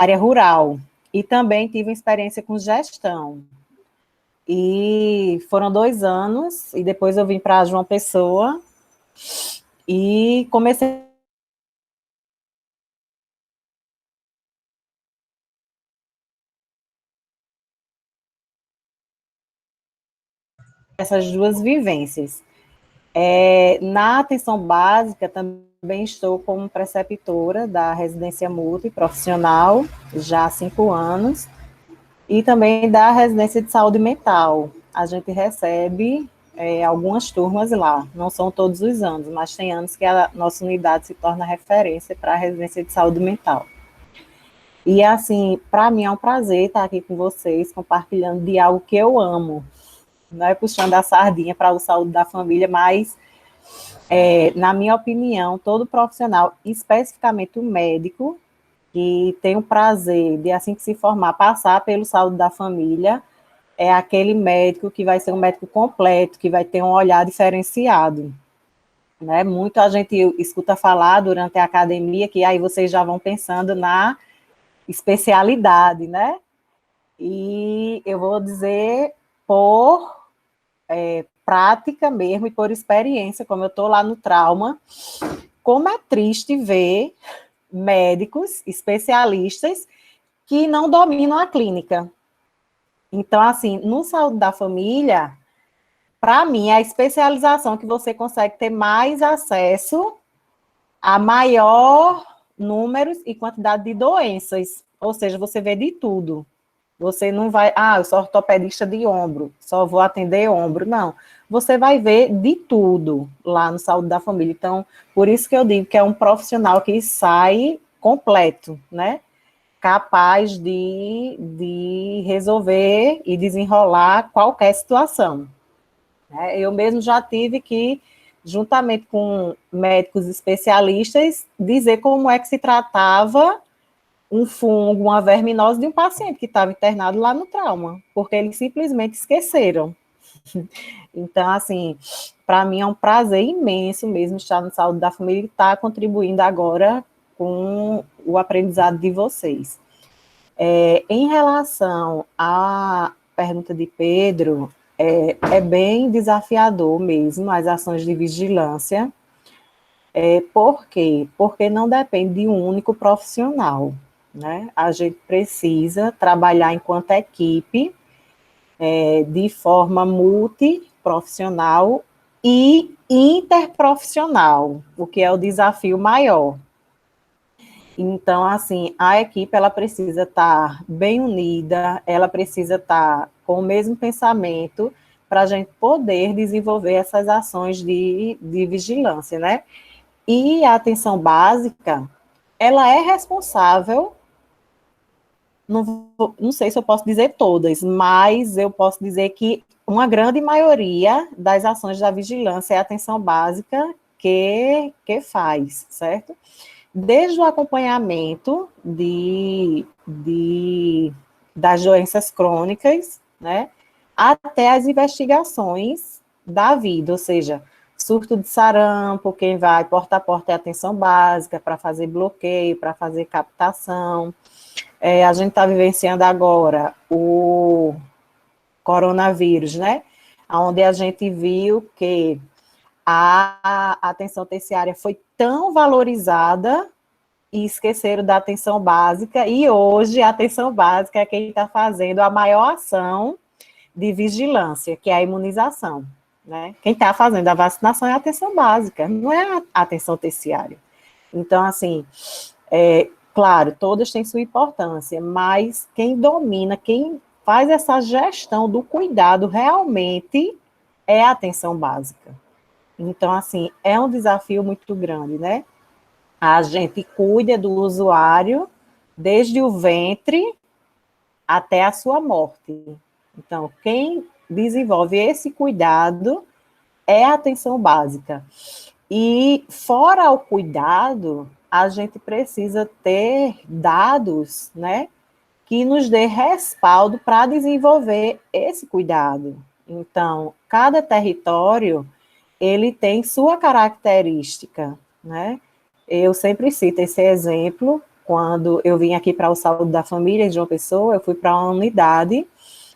área rural. E também tive experiência com gestão. E foram 2 anos, e depois eu vim para João Pessoa, e comecei essas duas vivências. Na atenção básica, também estou como preceptora da residência multiprofissional, já há 5 anos, e também da residência de saúde mental. A gente recebe algumas turmas lá, não são todos os anos, mas tem anos que a nossa unidade se torna referência para a residência de saúde mental. E, assim, para mim é um prazer estar aqui com vocês, compartilhando de algo que eu amo, não é puxando a sardinha para o saúde da família, mas, na minha opinião, todo profissional, especificamente o médico, que tem o prazer de, assim que se formar, passar pelo saúde da família, é aquele médico que vai ser um médico completo, que vai ter um olhar diferenciado. Né? Muito a gente escuta falar durante a academia que aí vocês já vão pensando na especialidade, né? E eu vou dizer por prática mesmo e por experiência, como eu estou lá no trauma, como é triste ver médicos, especialistas, que não dominam a clínica. Então, assim, no saúde da família, para mim, é a especialização que você consegue ter mais acesso a maior número e quantidade de doenças. Ou seja, você vê de tudo. Você não vai, eu sou ortopedista de ombro, só vou atender ombro. Não. Você vai ver de tudo lá no Saúde da Família. Então, por isso que eu digo que é um profissional que sai completo, né? Capaz de resolver e desenrolar qualquer situação. Eu mesmo já tive que, juntamente com médicos especialistas, dizer como é que se tratava um fungo, uma verminose de um paciente que estava internado lá no trauma, porque eles simplesmente esqueceram. Então, assim, para mim é um prazer imenso mesmo estar no Saúde da Família e estar contribuindo agora com o aprendizado de vocês. Em relação à pergunta de Pedro, é bem desafiador mesmo as ações de vigilância. Por quê? Porque não depende de um único profissional, né? A gente precisa trabalhar enquanto equipe, de forma multiprofissional e interprofissional, o que é o desafio maior. Então, assim, a equipe, ela precisa estar bem unida, ela precisa estar com o mesmo pensamento para a gente poder desenvolver essas ações de vigilância, né? E a atenção básica, ela é responsável, não sei se eu posso dizer todas, mas eu posso dizer que uma grande maioria das ações da vigilância é a atenção básica que faz, certo? Desde o acompanhamento das doenças crônicas, né, até as investigações da vida, ou seja, surto de sarampo, quem vai porta a porta é atenção básica, para fazer bloqueio, para fazer captação. A gente está vivenciando agora o coronavírus, né, onde a gente viu que a atenção terciária foi tão valorizada e esqueceram da atenção básica, e hoje a atenção básica é quem está fazendo a maior ação de vigilância, que é a imunização, né? Quem está fazendo a vacinação é a atenção básica, não é a atenção terciária. Então, assim, claro, todas têm sua importância, mas quem domina, quem faz essa gestão do cuidado realmente é a atenção básica. Então, assim, é um desafio muito grande, né? A gente cuida do usuário desde o ventre até a sua morte. Então, quem desenvolve esse cuidado é a atenção básica. E, fora o cuidado, a gente precisa ter dados, né, que nos dê respaldo para desenvolver esse cuidado. Então, cada território, ele tem sua característica, né? Eu sempre cito esse exemplo quando eu vim aqui para o Saúde da Família de João Pessoa, eu fui para uma unidade,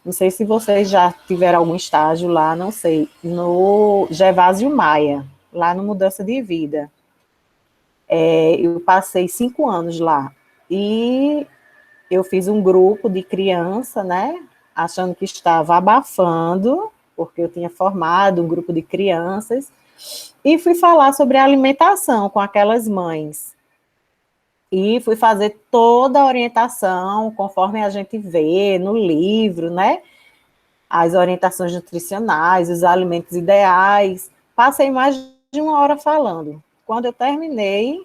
não sei se vocês já tiveram algum estágio lá, não sei, no Gervásio Maia, lá no Mudança de Vida. Eu passei 5 anos lá, e eu fiz um grupo de criança, né, achando que estava abafando, porque eu tinha formado um grupo de crianças, e fui falar sobre alimentação com aquelas mães. E fui fazer toda a orientação, conforme a gente vê no livro, né? As orientações nutricionais, os alimentos ideais. Passei mais de 1 hora falando. Quando eu terminei,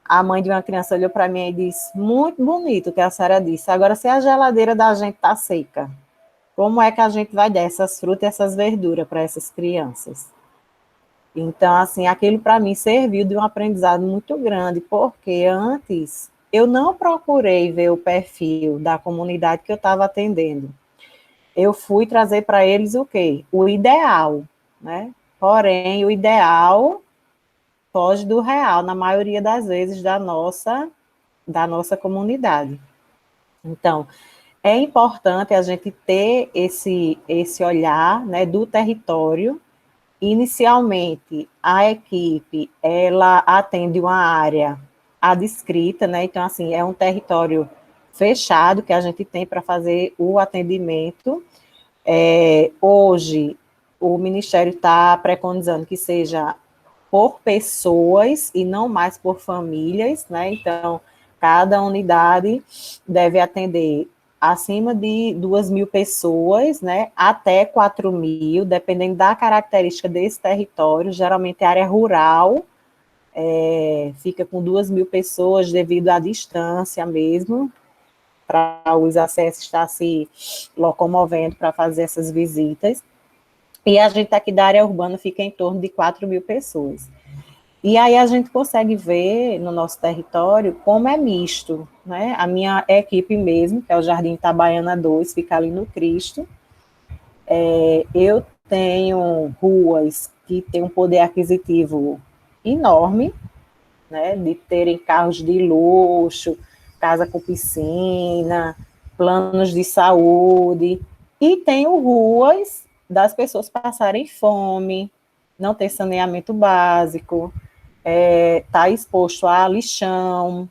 a mãe de uma criança olhou para mim e disse: muito bonito o que a senhora disse. Agora, se a geladeira da gente está seca, como é que a gente vai dar essas frutas e essas verduras para essas crianças? Então, assim, aquilo para mim serviu de um aprendizado muito grande, porque antes eu não procurei ver o perfil da comunidade que eu estava atendendo. Eu fui trazer para eles o quê? O ideal, né? Porém, o ideal foge do real, na maioria das vezes, da nossa comunidade. Então, é importante a gente ter esse olhar, né, do território. Inicialmente, a equipe, ela atende uma área adscrita, né? Então, assim, é um território fechado que a gente tem para fazer o atendimento. Hoje, o Ministério está preconizando que seja por pessoas e não mais por famílias, né? Então, cada unidade deve atender acima de 2.000 pessoas, né? Até 4.000, dependendo da característica desse território. Geralmente, a área rural fica com 2.000 pessoas devido à distância mesmo, para os acessos estar se locomovendo para fazer essas visitas. E a gente aqui da área urbana fica em torno de 4.000 pessoas. E aí a gente consegue ver no nosso território como é misto, né? A minha equipe mesmo, que é o Jardim Itabaiana 2, fica ali no Cristo. Eu tenho ruas que têm um poder aquisitivo enorme, né? De terem carros de luxo, casa com piscina, planos de saúde, e tenho ruas das pessoas passarem fome, não ter saneamento básico, tá exposto a lixão,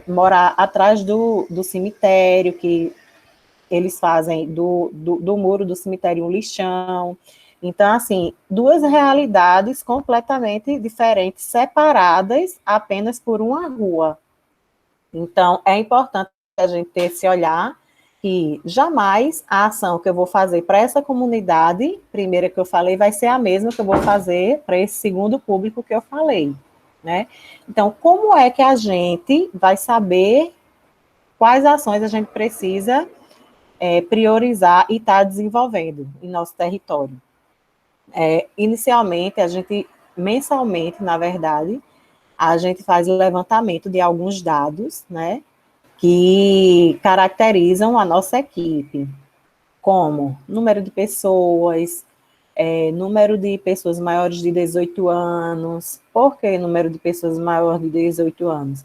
morar atrás do cemitério, que eles fazem do muro do cemitério um lixão. Então, assim, duas realidades completamente diferentes, separadas apenas por uma rua. Então, é importante a gente ter esse olhar que jamais a ação que eu vou fazer para essa comunidade, primeira que eu falei, vai ser a mesma que eu vou fazer para esse segundo público que eu falei, né? Então, como é que a gente vai saber quais ações a gente precisa priorizar e estar desenvolvendo em nosso território? Inicialmente, mensalmente, na verdade, a gente faz o levantamento de alguns dados, né, que caracterizam a nossa equipe, como número de pessoas, número de pessoas maiores de 18 anos. Por que número de pessoas maiores de 18 anos?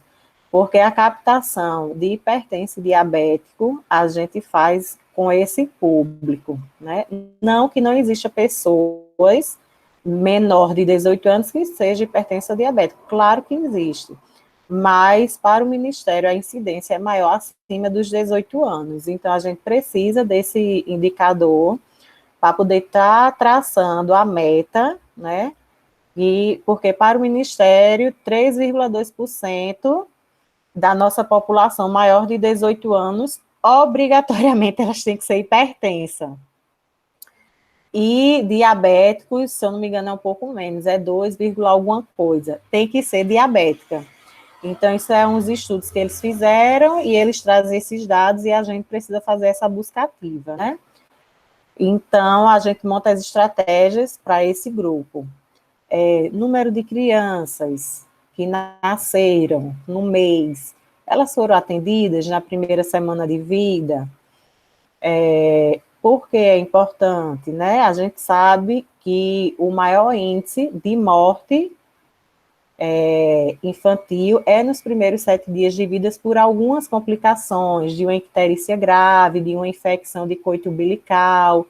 Porque a captação de hipertenso diabético a gente faz com esse público, né? Não que não exista pessoas menor de 18 anos que seja hipertensa diabético, claro que existe, mas para o Ministério a incidência é maior acima dos 18 anos, então a gente precisa desse indicador para poder estar traçando a meta, né? E porque para o Ministério, 3,2% da nossa população maior de 18 anos, obrigatoriamente elas têm que ser hipertensa. E diabéticos, se eu não me engano, é um pouco menos, é 2, alguma coisa. Tem que ser diabética. Então, isso é uns estudos que eles fizeram e eles trazem esses dados e a gente precisa fazer essa busca ativa, né? Então, a gente monta as estratégias para esse grupo. Número de crianças que nasceram no mês, elas foram atendidas na primeira semana de vida. Por que é importante, né? A gente sabe que o maior índice de morte infantil é nos primeiros 7 dias de vida por algumas complicações, de uma icterícia grave, de uma infecção de coito umbilical,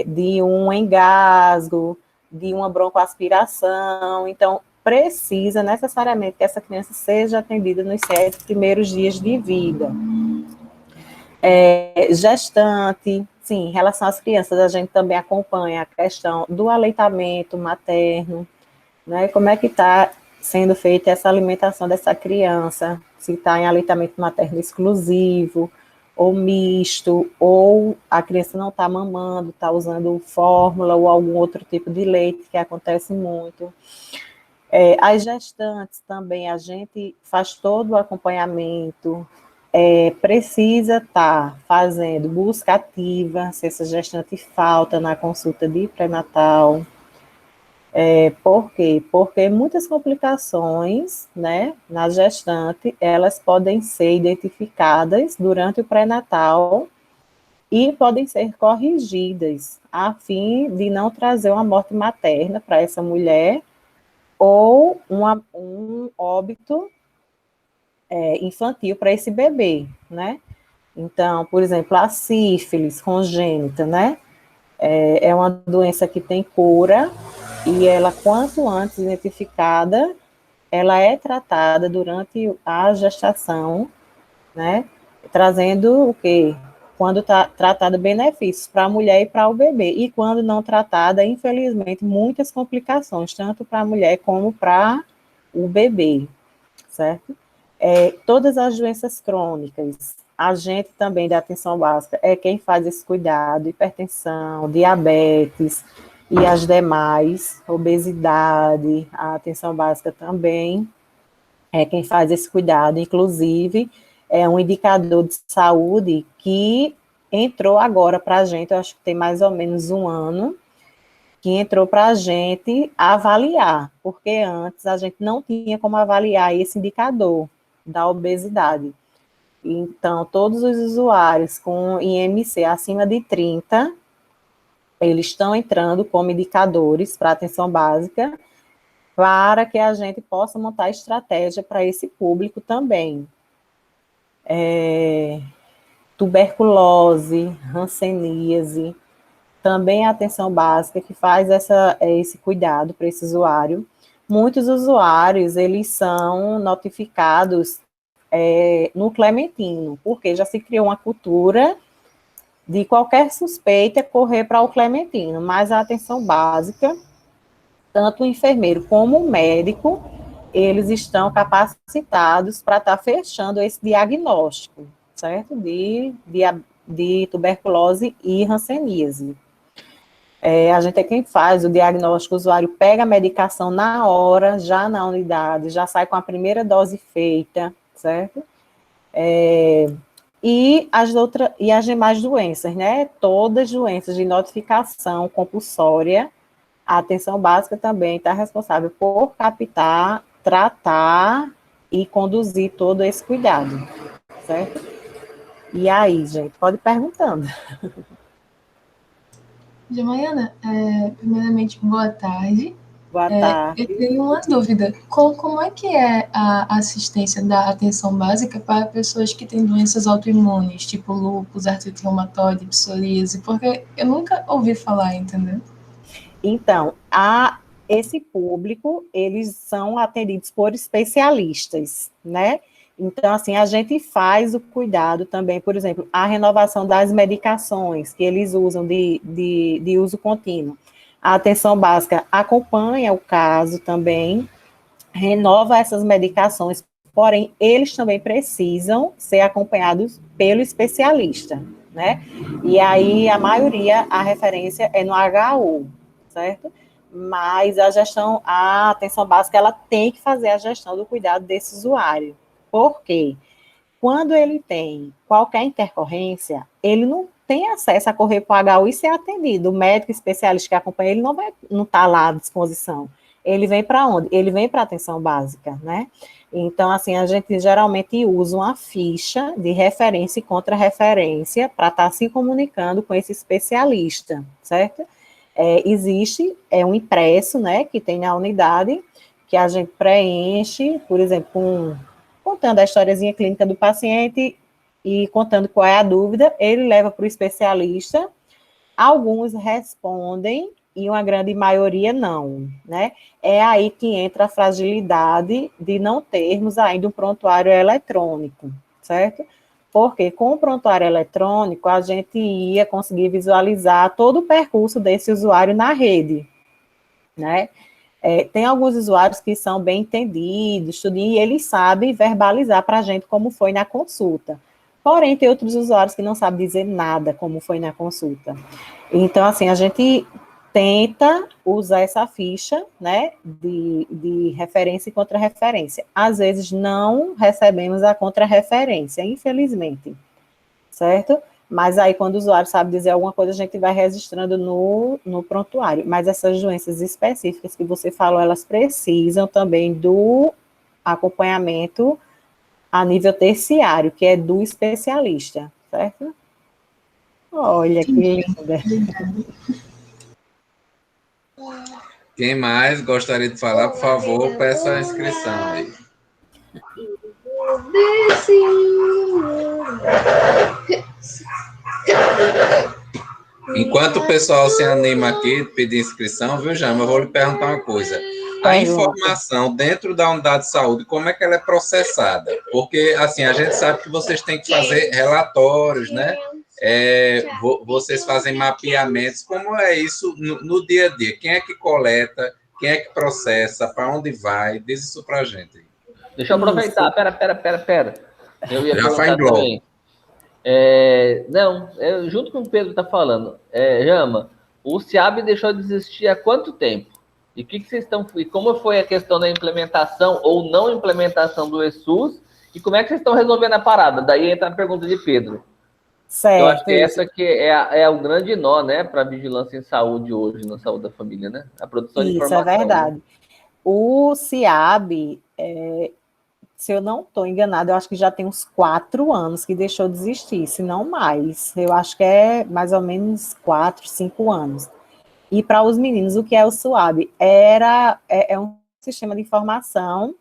de um engasgo, de uma broncoaspiração. Então, precisa necessariamente que essa criança seja atendida nos 7 primeiros dias de vida. Gestante, sim, em relação às crianças, a gente também acompanha a questão do aleitamento materno, né? Como é que está sendo feita essa alimentação dessa criança, se está em aleitamento materno exclusivo, ou misto, ou a criança não está mamando, está usando fórmula ou algum outro tipo de leite, que acontece muito. As gestantes também, a gente faz todo o acompanhamento, precisa estar fazendo busca ativa, se essa gestante falta na consulta de pré-natal. Por quê? Porque muitas complicações, né, na gestante, elas podem ser identificadas durante o pré-natal e podem ser corrigidas, a fim de não trazer uma morte materna para essa mulher ou um óbito infantil para esse bebê, né? Então, por exemplo, a sífilis congênita, né? É uma doença que tem cura e ela, quanto antes identificada, ela é tratada durante a gestação, né? Trazendo o quê? Quando está tratada, benefícios para a mulher e para o bebê. E quando não tratada, infelizmente, muitas complicações, tanto para a mulher como para o bebê, certo? Todas as doenças crônicas, a gente também da atenção básica é quem faz esse cuidado, hipertensão, diabetes e as demais, obesidade, a atenção básica também é quem faz esse cuidado, inclusive é um indicador de saúde que entrou agora para a gente, eu acho que tem mais ou menos um ano, que entrou para a gente avaliar, porque antes a gente não tinha como avaliar esse indicador da obesidade. Então, todos os usuários com IMC acima de 30, eles estão entrando como indicadores para atenção básica, para que a gente possa montar estratégia para esse público também. Tuberculose, hanseníase, também a atenção básica que faz esse cuidado para esse usuário. Muitos usuários, eles são notificados no Clementino, porque já se criou uma cultura de qualquer suspeita correr para o Clementino, mas a atenção básica, tanto o enfermeiro como o médico, eles estão capacitados para estar fechando esse diagnóstico, certo? De tuberculose e hanseníase. A gente é quem faz o diagnóstico, o usuário pega a medicação na hora, já na unidade, já sai com a primeira dose feita, certo? E as demais doenças, né? Todas as doenças de notificação compulsória, a atenção básica também está responsável por captar, tratar e conduzir todo esse cuidado, certo? E aí, gente, pode ir perguntando. Jamaiana, primeiramente, boa tarde. Boa Eu tarde. tenho uma dúvida. Como é que é a assistência da atenção básica para pessoas que têm doenças autoimunes, tipo lúpus, artrite reumatoide, psoríase? Porque eu nunca ouvi falar, entendeu? Então, esse público, eles são atendidos por especialistas, né? Então, assim, a gente faz o cuidado também, por exemplo, a renovação das medicações que eles usam de uso contínuo. A atenção básica acompanha o caso também, renova essas medicações, porém, eles também precisam ser acompanhados pelo especialista, né? E aí, a maioria, a referência é no HU, certo? Mas a atenção básica, ela tem que fazer a gestão do cuidado desse usuário. Por quê? Quando ele tem qualquer intercorrência, ele não tem acesso a correr para o HU e ser atendido. O médico especialista que acompanha ele não está lá à disposição. Ele vem para onde? Ele vem para a atenção básica, né? Então, assim, a gente geralmente usa uma ficha de referência e contra-referência para estar se comunicando com esse especialista, certo? Existe um impresso, né, que tem na unidade, que a gente preenche, por exemplo, contando a historiazinha clínica do paciente e contando qual é a dúvida, ele leva para o especialista. Alguns respondem e uma grande maioria não, né? É aí que entra a fragilidade de não termos ainda um prontuário eletrônico, certo? Porque com o prontuário eletrônico, a gente ia conseguir visualizar todo o percurso desse usuário na rede, né? Tem alguns usuários que são bem entendidos, e eles sabem verbalizar para a gente como foi na consulta. Porém, tem outros usuários que não sabem dizer nada como foi na consulta. Então, assim, a gente tenta usar essa ficha, né, de referência e contra-referência. Às vezes, não recebemos a contra-referência, infelizmente, certo? Mas aí, quando o usuário sabe dizer alguma coisa, a gente vai registrando no prontuário. Mas essas doenças específicas que você falou, elas precisam também do acompanhamento a nível terciário, que é do especialista, certo? Olha que linda. Quem mais gostaria de falar, por favor, peça a inscrição aí. Enquanto o pessoal se anima aqui, pedir inscrição, viu, Jama? Eu vou lhe perguntar uma coisa. A informação dentro da unidade de saúde, como é que ela é processada? Porque, assim, a gente sabe que vocês têm que fazer relatórios, né? Vocês fazem mapeamentos. Como é isso no dia a dia? Quem é que coleta? Quem é que processa? Para onde vai? Diz isso para a gente. Deixa eu aproveitar. Pera. Eu ia Já perguntar também. Junto com o Pedro está falando, Jama, o SEAB deixou de existir há quanto tempo? E como foi a questão da implementação ou não implementação do ESUS? E como é que vocês estão resolvendo a parada? Daí entra a pergunta de Pedro. Certo. Eu acho que essa que é o grande nó, né, para a vigilância em saúde hoje, na saúde da família, né? A produção de informação. Isso é verdade. Né? O SEAB, se eu não estou enganada, eu acho que já tem uns 4 anos que deixou de existir, se não mais. Eu acho que é mais ou menos 4, 5 anos. E para os meninos, o que é o SUAB? É um sistema de informação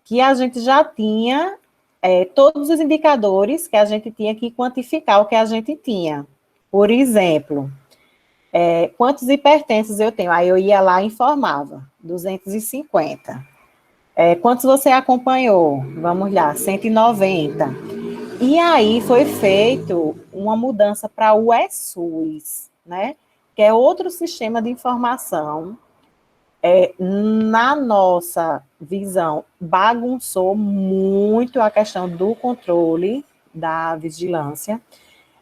que a gente já tinha todos os indicadores que a gente tinha que quantificar o que a gente tinha. Por exemplo, quantos hipertensos eu tenho? Aí eu ia lá e informava, 250. Quantos você acompanhou? Vamos lá, 190. E aí foi feito uma mudança para o ESUS, né? Que é outro sistema de informação. Na nossa visão, bagunçou muito a questão do controle da vigilância.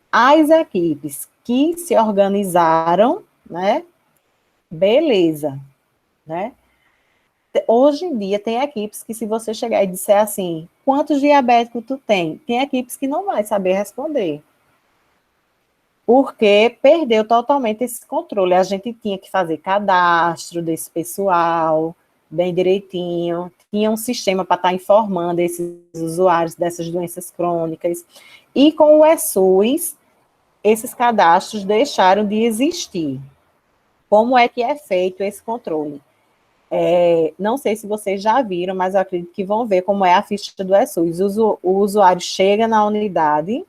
As equipes que se organizaram, né? Beleza, né? Hoje em dia, tem equipes que, se você chegar e disser assim, quantos diabéticos tu tem? Tem equipes que não vai saber responder. Porque perdeu totalmente esse controle. A gente tinha que fazer cadastro desse pessoal, bem direitinho. Tinha um sistema para estar informando esses usuários dessas doenças crônicas. E com o ESUS, esses cadastros deixaram de existir. Como é que é feito esse controle? Não sei se vocês já viram, mas eu acredito que vão ver como é a ficha do ESUS. O usuário chega na unidade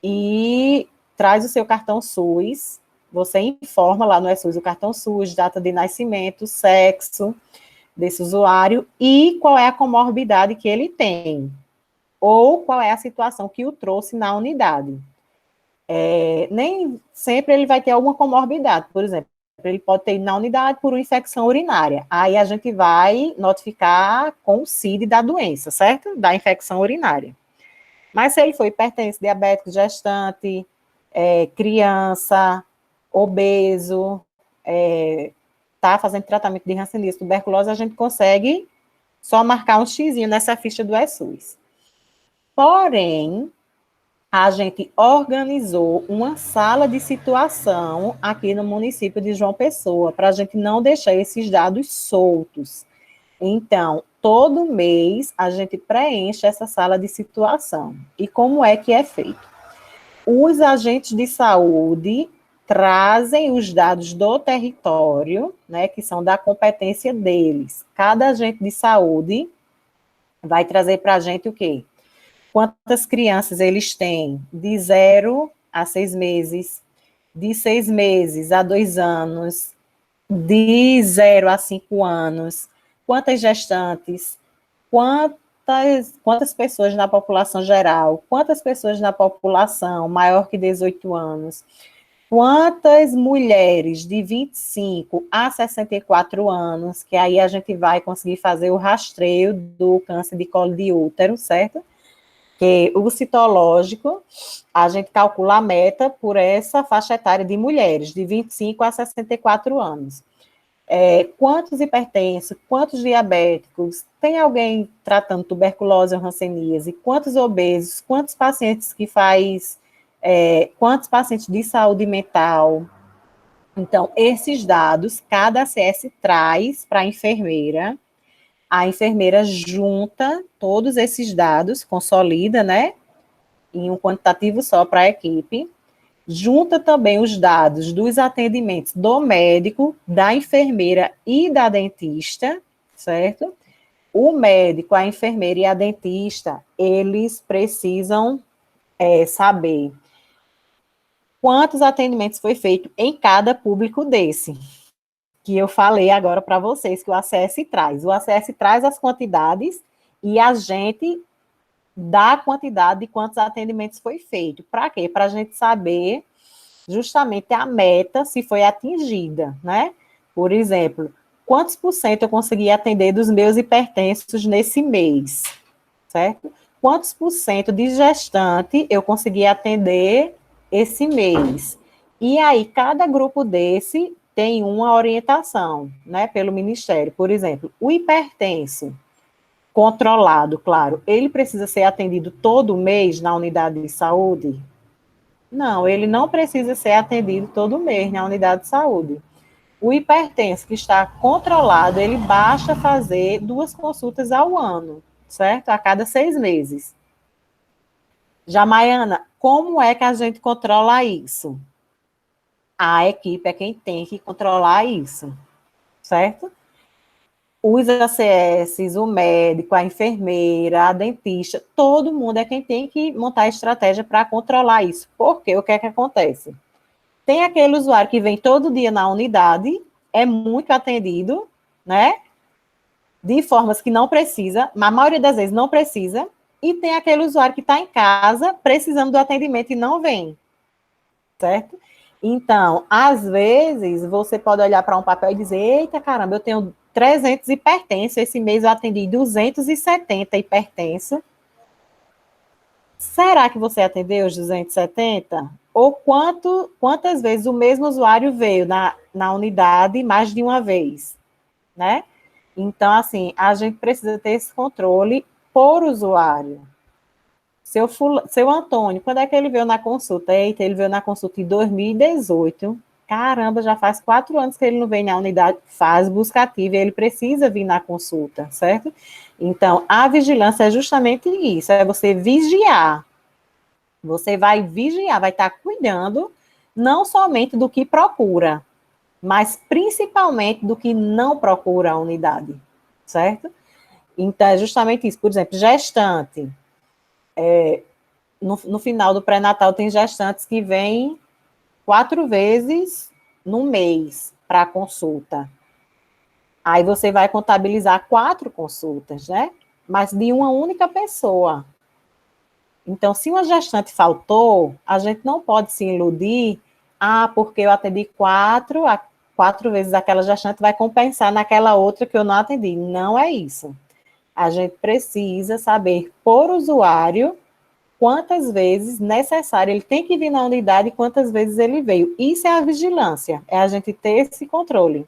e traz o seu cartão SUS, você informa lá no ESUS o cartão SUS, data de nascimento, sexo desse usuário e qual é a comorbidade que ele tem, ou qual é a situação que o trouxe na unidade. Nem sempre ele vai ter alguma comorbidade, por exemplo, ele pode ter ido na unidade por uma infecção urinária. Aí a gente vai notificar com o CID da doença, certo? Da infecção urinária. Mas se ele foi hipertenso, diabético, gestante, criança, obeso, está fazendo tratamento de hanseníase, tuberculose, a gente consegue só marcar um xizinho nessa ficha do ESUS. Porém, a gente organizou uma sala de situação aqui no município de João Pessoa, para a gente não deixar esses dados soltos. Então, todo mês, a gente preenche essa sala de situação. E como é que é feito? Os agentes de saúde trazem os dados do território, né, que são da competência deles. Cada agente de saúde vai trazer para a gente o quê? Quantas crianças eles têm de 0 a 6 meses, de 6 meses a 2 anos, de 0 a 5 anos, quantas gestantes, quantas pessoas na população geral, quantas pessoas na população maior que 18 anos, quantas mulheres de 25 a 64 anos, que aí a gente vai conseguir fazer o rastreio do câncer de colo de útero, certo? Que o citológico, a gente calcula a meta por essa faixa etária de mulheres, de 25 a 64 anos. Quantos hipertensos, quantos diabéticos, tem alguém tratando tuberculose ou hanseníase, quantos obesos, quantos pacientes que quantos pacientes de saúde mental. Então, esses dados, cada ACS traz para a enfermeira junta todos esses dados, consolida, né, em um quantitativo só para a equipe, junta também os dados dos atendimentos do médico, da enfermeira e da dentista, certo? O médico, a enfermeira e a dentista, eles precisam saber quantos atendimentos foi feito em cada público desse, que eu falei agora para vocês, que o ACS traz. O ACS traz as quantidades e a gente dá a quantidade de quantos atendimentos foi feito. Para quê? Para a gente saber justamente a meta, se foi atingida, né? Por exemplo, quantos por cento eu consegui atender dos meus hipertensos nesse mês, certo? Quantos por cento de gestante eu consegui atender esse mês? E aí, cada grupo desse tem uma orientação, né, pelo Ministério. Por exemplo, o hipertenso controlado, claro, ele precisa ser atendido todo mês na unidade de saúde? Não, ele não precisa ser atendido todo mês na unidade de saúde. O hipertenso que está controlado, ele basta fazer 2 consultas ao ano, certo? A cada 6 meses. Já, Maiana, como é que a gente controla isso? A equipe é quem tem que controlar isso, certo? Os ACS, o médico, a enfermeira, a dentista, todo mundo é quem tem que montar a estratégia para controlar isso. Porque o que é que acontece? Tem aquele usuário que vem todo dia na unidade, é muito atendido, né? De formas que não precisa, na maioria das vezes não precisa, e tem aquele usuário que está em casa precisando do atendimento e não vem, certo? Então, às vezes, você pode olhar para um papel e dizer, eita, caramba, eu tenho 300 hipertensos, esse mês eu atendi 270 hipertensos. Será que você atendeu os 270? Ou quantas vezes o mesmo usuário veio na unidade mais de uma vez, né? Então, assim, a gente precisa ter esse controle por usuário. Seu Antônio, quando é que ele veio na consulta? Eita, ele veio na consulta em 2018. Caramba, já faz 4 anos que ele não vem na unidade, faz busca ativa, e ele precisa vir na consulta, certo? Então, a vigilância é justamente isso, é você vigiar. Você vai vigiar, vai estar cuidando, não somente do que procura, mas principalmente do que não procura a unidade, certo? Então, é justamente isso. Por exemplo, gestante. No final do pré-natal, tem gestantes que vêm 4 vezes no mês para consulta. Aí você vai contabilizar 4 consultas, né? Mas de uma única pessoa. Então, se uma gestante faltou, a gente não pode se iludir, porque eu atendi 4 vezes aquela gestante, vai compensar naquela outra que eu não atendi. Não é isso. A gente precisa saber, por usuário, quantas vezes necessário ele tem que vir na unidade e quantas vezes ele veio. Isso é a vigilância, é a gente ter esse controle.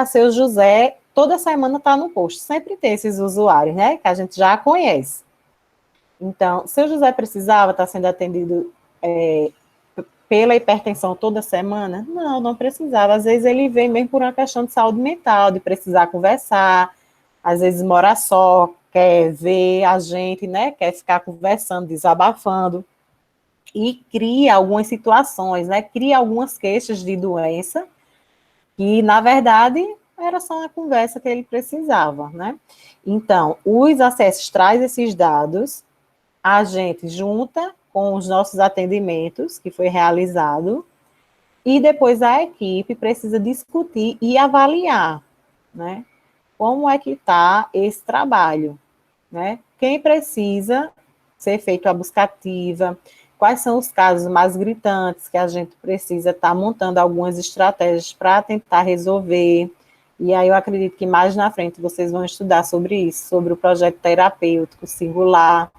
Seu José, toda semana está no posto, sempre tem esses usuários, né, que a gente já conhece. Então, seu José precisava estar sendo atendido pela hipertensão toda semana? Não, não precisava. Às vezes ele vem mesmo por uma questão de saúde mental, de precisar conversar, às vezes mora só, quer ver a gente, né? Quer ficar conversando, desabafando. e cria algumas situações, né? Cria algumas queixas de doença, que, na verdade, era só uma conversa que ele precisava, né? Então, os acessos traz esses dados, a gente junta com os nossos atendimentos, que foi realizado, e depois a equipe precisa discutir e avaliar, né? Como é que está esse trabalho, né? Quem precisa ser feito a busca ativa, quais são os casos mais gritantes que a gente precisa estar montando algumas estratégias para tentar resolver. E aí eu acredito que mais na frente vocês vão estudar sobre isso, sobre o projeto terapêutico singular,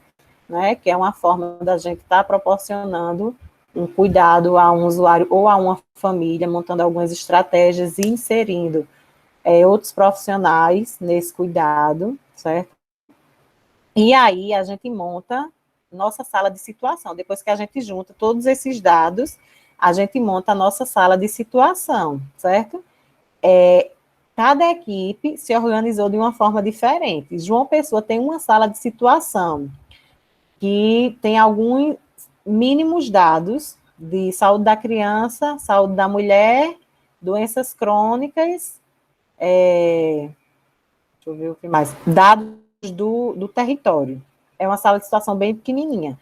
né, que é uma forma da gente estar proporcionando um cuidado a um usuário ou a uma família, montando algumas estratégias e inserindo outros profissionais nesse cuidado, certo? E aí a gente monta nossa sala de situação. Depois que a gente junta todos esses dados, a gente monta a nossa sala de situação, certo? Cada equipe se organizou de uma forma diferente. João Pessoa tem uma sala de situação que tem alguns mínimos dados de saúde da criança, saúde da mulher, doenças crônicas, deixa eu ver o que mais, dados do território. É uma sala de situação bem pequenininha.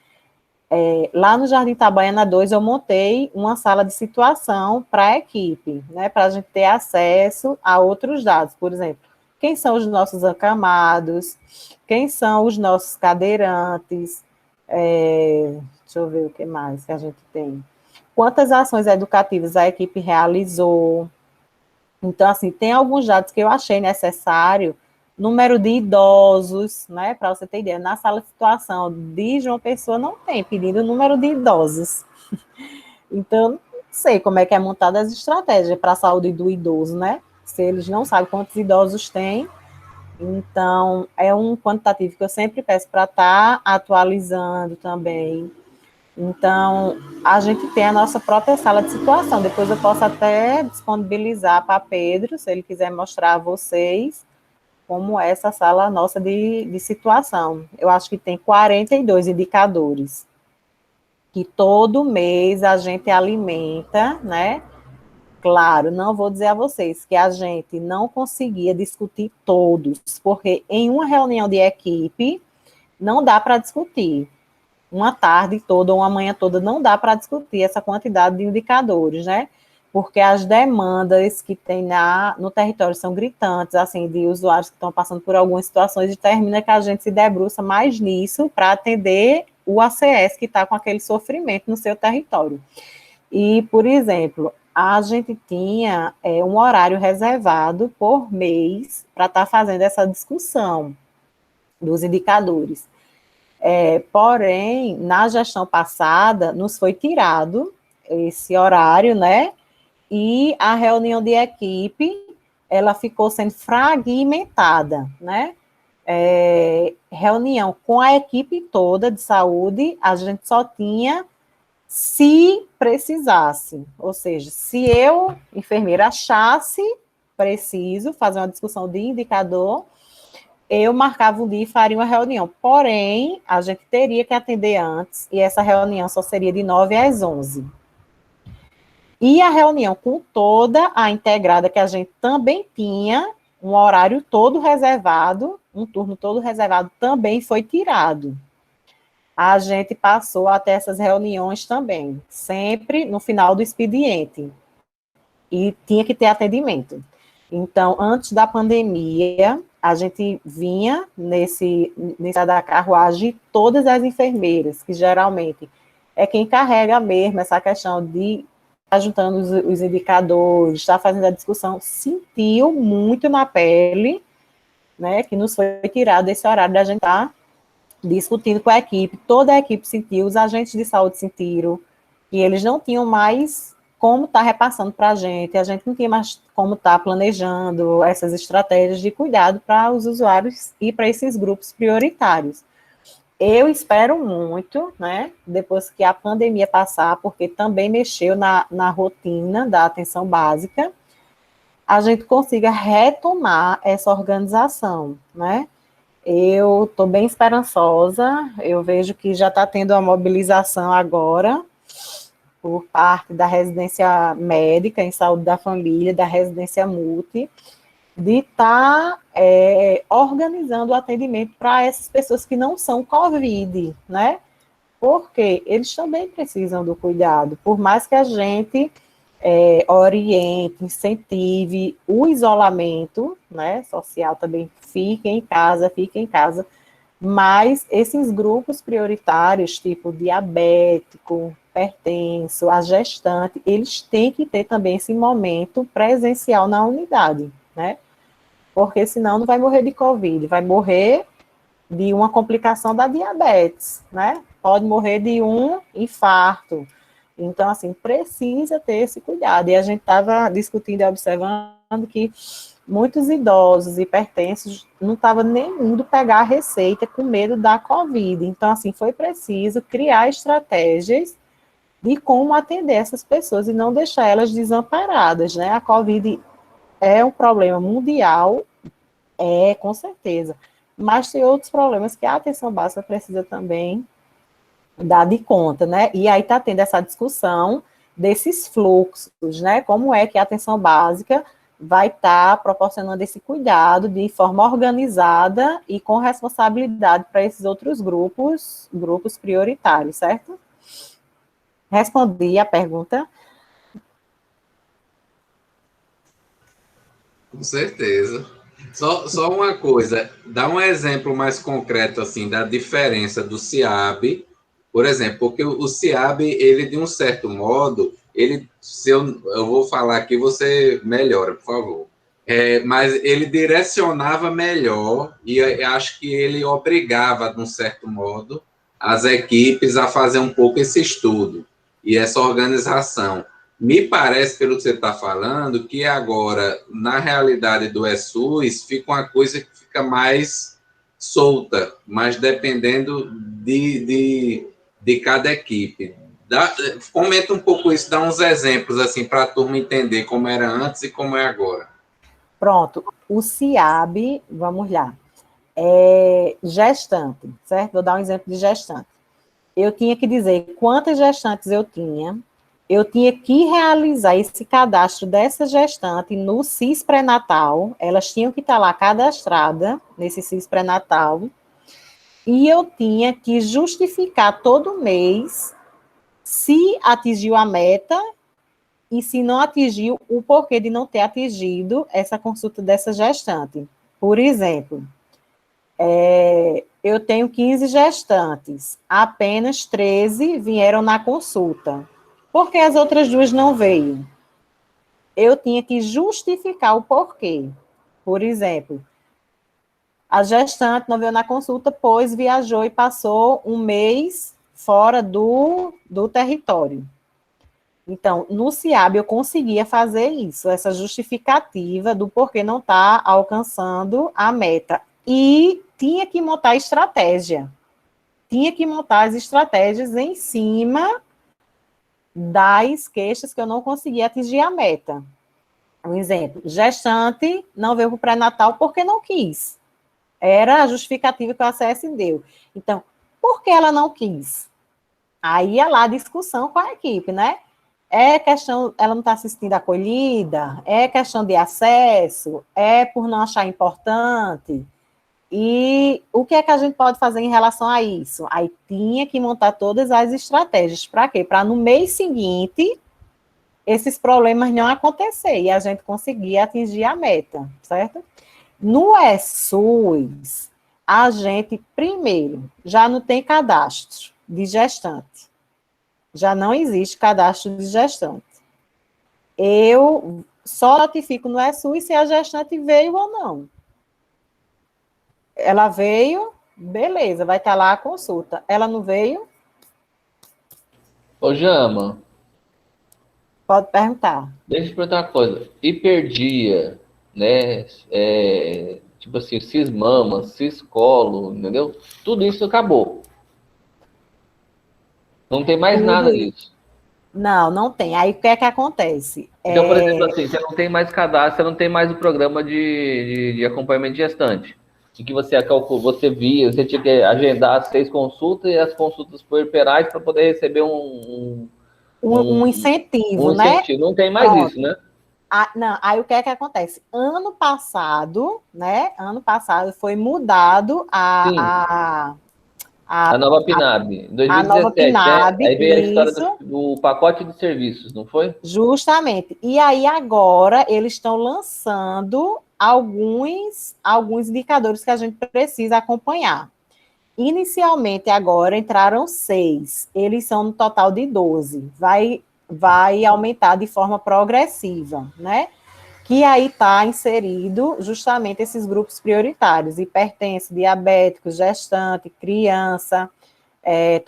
Lá no Jardim Itabaiana 2, eu montei uma sala de situação para a equipe, né, para a gente ter acesso a outros dados, por exemplo, quem são os nossos acamados, quem são os nossos cadeirantes, deixa eu ver o que mais que a gente tem, quantas ações educativas a equipe realizou. Então, assim, tem alguns dados que eu achei necessário, número de idosos, né, para você ter ideia, na sala de situação de João Pessoa não tem pedido o número de idosos. Então, não sei como é que é montada as estratégias para a saúde do idoso, né, se eles não sabem quantos idosos tem. Então, é um quantitativo que eu sempre peço para estar atualizando também. Então, a gente tem a nossa própria sala de situação. Depois eu posso até disponibilizar para Pedro, se ele quiser mostrar a vocês como é essa sala nossa de situação. Eu acho que tem 42 indicadores, que todo mês a gente alimenta, né? Claro, não vou dizer a vocês que a gente não conseguia discutir todos, porque em uma reunião de equipe não dá para discutir. Uma tarde toda ou uma manhã toda não dá para discutir essa quantidade de indicadores, né? Porque as demandas que tem no território são gritantes, assim, de usuários que estão passando por algumas situações, e termina que a gente se debruça mais nisso para atender o ACS que está com aquele sofrimento no seu território. E, por exemplo, a gente tinha um horário reservado por mês para estar fazendo essa discussão dos indicadores. Porém, na gestão passada, nos foi tirado esse horário, né? E a reunião de equipe, ela ficou sendo fragmentada, né? Reunião com a equipe toda de saúde, a gente só tinha se precisasse, ou seja, se eu, enfermeira, achasse preciso fazer uma discussão de indicador, eu marcava o dia e faria uma reunião. Porém, a gente teria que atender antes, e essa reunião só seria de 9 às 11. E a reunião com toda a integrada, que a gente também tinha um horário todo reservado, um turno todo reservado, também foi tirado. A gente passou a ter essas reuniões também, sempre no final do expediente. E tinha que ter atendimento. Então, antes da pandemia, a gente vinha nesse da carruagem, todas as enfermeiras, que geralmente é quem carrega mesmo essa questão de estar juntando os indicadores, estar fazendo a discussão, sentiu muito na pele, né, que nos foi tirado esse horário da gente estar discutindo com a equipe. Toda a equipe sentiu, os agentes de saúde sentiram, e eles não tinham mais como estar repassando para a gente não tinha mais como estar planejando essas estratégias de cuidado para os usuários e para esses grupos prioritários. Eu espero muito, né, depois que a pandemia passar, porque também mexeu na rotina da atenção básica, a gente consiga retomar essa organização, né, Eu estou bem esperançosa, eu vejo que já está tendo a mobilização agora, por parte da residência médica em saúde da família, da residência multi, de estar organizando o atendimento para essas pessoas que não são COVID, né? Porque eles também precisam do cuidado, por mais que a gente oriente, incentive o isolamento, né, social também, fique em casa, mas esses grupos prioritários, tipo diabético, hipertenso, a gestante, eles têm que ter também esse momento presencial na unidade, né? Porque senão não vai morrer de Covid, vai morrer de uma complicação da diabetes, né? Pode morrer de um infarto. Então, assim, precisa ter esse cuidado. E a gente estava discutindo e observando que muitos idosos hipertensos não estavam nem indo pegar a receita com medo da Covid. Então, assim, foi preciso criar estratégias de como atender essas pessoas e não deixar elas desamparadas, né? A Covid é um problema mundial, com certeza, mas tem outros problemas que a atenção básica precisa também dar de conta, né? E aí está tendo essa discussão desses fluxos, né? Como é que a atenção básica vai estar proporcionando esse cuidado de forma organizada e com responsabilidade para esses outros grupos prioritários, certo? Respondi a pergunta. Com certeza. Só uma coisa, dá um exemplo mais concreto assim da diferença do CIAB, por exemplo, porque o CIAB, ele de um certo modo, ele, se eu vou falar aqui, você melhora, por favor. Mas ele direcionava melhor e eu acho que ele obrigava, de um certo modo, as equipes a fazer um pouco esse estudo e essa organização. Me parece, pelo que você está falando, que agora, na realidade do ESUS, fica uma coisa que fica mais solta, mas dependendo de cada equipe. Comenta um pouco isso, dá uns exemplos assim para a turma entender como era antes e como é agora. Pronto, o CIAB, vamos lá, gestante, certo? Vou dar um exemplo de gestante. Eu tinha que dizer quantas gestantes eu tinha que realizar esse cadastro dessa gestante no CIS pré-natal, elas tinham que estar lá cadastradas nesse CIS pré-natal, e eu tinha que justificar todo mês se atingiu a meta e se não atingiu, o porquê de não ter atingido essa consulta dessa gestante. Por exemplo, eu tenho 15 gestantes, apenas 13 vieram na consulta. Por que as outras duas não veio? Eu tinha que justificar o porquê. Por exemplo, a gestante não veio na consulta, pois viajou e passou um mês fora do território. Então, no CIAB eu conseguia fazer isso, essa justificativa do porquê não está alcançando a meta. E tinha que montar estratégia. Tinha que montar as estratégias em cima das queixas que eu não conseguia atingir a meta. Um exemplo, gestante não veio para o pré-natal porque não quis. Era a justificativa que o ACS deu. Então, por que ela não quis? Aí ia lá a discussão com a equipe, né? É questão, ela não está se sentindo acolhida, é questão de acesso, é por não achar importante. E o que é que a gente pode fazer em relação a isso? Aí tinha que montar todas as estratégias. Para quê? Para no mês seguinte, esses problemas não acontecer e a gente conseguir atingir a meta, certo? No ESUS, a gente, primeiro, já não tem cadastro de gestante. Já não existe cadastro de gestante. Eu só notifico no ESUS se a gestante veio ou não. Ela veio, beleza, vai estar lá a consulta. Ela não veio? Ô, Jama. Pode perguntar. Deixa eu te perguntar uma coisa. Hiperdia, né? Tipo assim, cismama, ciscolo, entendeu? Tudo isso acabou. Não tem mais nada disso. Não, não tem. Aí o que é que acontece? Então, por exemplo, assim, você não tem mais cadastro, você não tem mais o programa de acompanhamento de gestante. e que você calculou, você via, você tinha que agendar as 6 consultas e as consultas puerperais para poder receber um incentivo, né? incentivo. Não tem mais Pronto. isso, né? Não, aí o que é que acontece? Ano passado, né? Ano passado foi mudado A nova PNAB, em a nova 2017, né? PNAB, Aí veio a história isso, do pacote de serviços, não foi? justamente. E aí agora eles estão lançando alguns indicadores que a gente precisa acompanhar. Inicialmente agora entraram 6, eles são no total de 12. Vai aumentar de forma progressiva, né? Que aí está inserido justamente esses grupos prioritários: hipertenso, diabético, gestante, criança,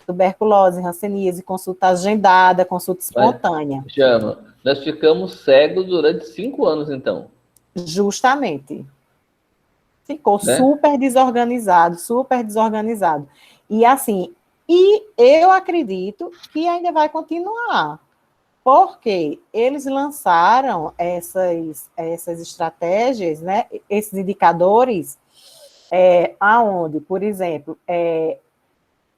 tuberculose, hanseníase, consulta agendada, consulta espontânea. Chama. Nós ficamos cegos durante 5 anos, então. Justamente. Ficou Né? super desorganizado, super desorganizado. E assim, eu acredito que ainda vai continuar, porque eles lançaram essas estratégias, né, esses indicadores, aonde, por exemplo,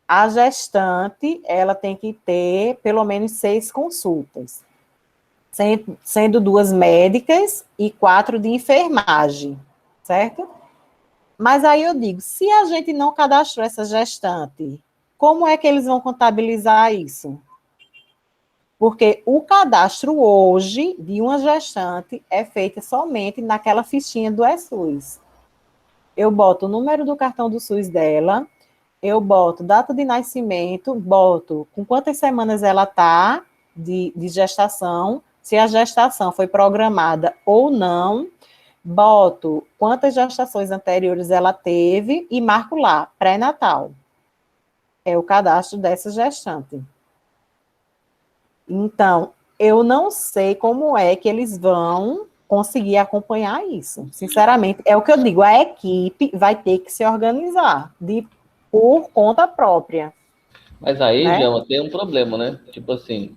a gestante ela tem que ter pelo menos 6 consultas, sendo 2 médicas e 4 de enfermagem, certo? Mas aí eu digo, se a gente não cadastrou essa gestante, como é que eles vão contabilizar isso? Porque o cadastro hoje de uma gestante é feito somente naquela fichinha do SUS. Eu boto o número do cartão do SUS dela, eu boto data de nascimento, boto com quantas semanas ela está de gestação, se a gestação foi programada ou não, boto quantas gestações anteriores ela teve e marco lá, pré-natal. É o cadastro dessa gestante. Então, eu não sei como é que eles vão conseguir acompanhar isso. Sinceramente, é o que eu digo, a equipe vai ter que se organizar por conta própria. Mas aí, né? Jama, tem um problema, né? Tipo assim,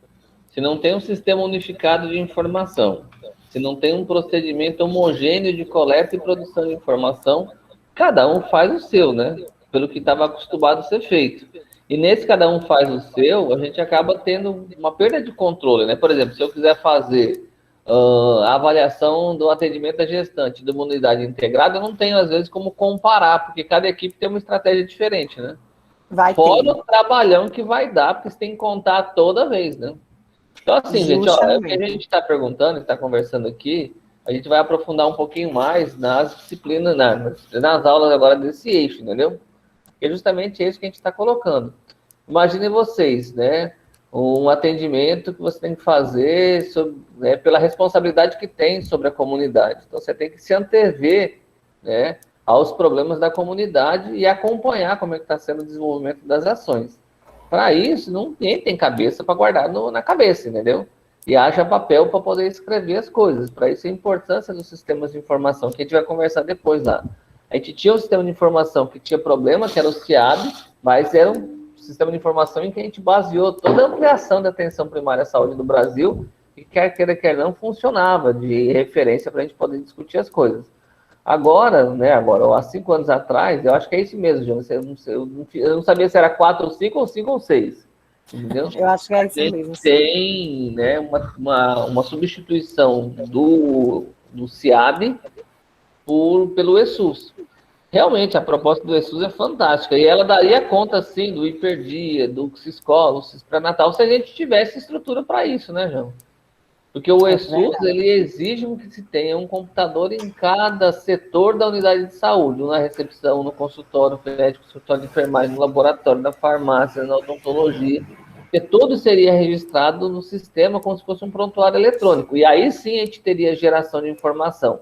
se não tem um sistema unificado de informação, se não tem um procedimento homogêneo de coleta e produção de informação, cada um faz o seu, né? Pelo que estava acostumado a ser feito. E nesse cada um faz o seu, a gente acaba tendo uma perda de controle, né? Por exemplo, se eu quiser fazer a avaliação do atendimento da gestante de uma unidade integrada, eu não tenho, às vezes, como comparar, porque cada equipe tem uma estratégia diferente, né? Fora o trabalhão que vai dar, porque você tem que contar toda vez, né? Então, assim, gente, ó, é o que a gente está perguntando, está conversando aqui, a gente vai aprofundar um pouquinho mais nas disciplinas, nas aulas agora desse eixo, entendeu? Que é justamente isso que a gente está colocando. Imaginem vocês, né? Um atendimento que você tem que fazer né, pela responsabilidade que tem sobre a comunidade. Então, você tem que se antever, né, aos problemas da comunidade e acompanhar como é que está sendo o desenvolvimento das ações. Para isso, ninguém tem cabeça para guardar na cabeça, entendeu? E haja papel para poder escrever as coisas. Para isso, a importância dos sistemas de informação, que a gente vai conversar depois lá. A gente tinha um sistema de informação que tinha problema, que era o CIAB, mas era um sistema de informação em que a gente baseou toda a ampliação da atenção primária à saúde do Brasil, e quer queira, quer não, funcionava de referência para a gente poder discutir as coisas. Agora, há 5 anos atrás, eu acho que é isso mesmo, João. Eu não sabia se era 4 ou 5 ou 5 ou 6. Entendeu? Eu acho que é isso mesmo. Tem, né, uma substituição do CIAB pelo ESUS. Realmente, a proposta do ESUS é fantástica. E ela daria conta, sim, do hiperdia, do Ciscola, do Cis pré-natal, se a gente tivesse estrutura para isso, né, João? Porque o ESUS, ele exige que se tenha um computador em cada setor da unidade de saúde, na recepção, no consultório médico, consultório de enfermagem, no laboratório, na farmácia, na odontologia, porque tudo seria registrado no sistema como se fosse um prontuário eletrônico. E aí sim a gente teria geração de informação.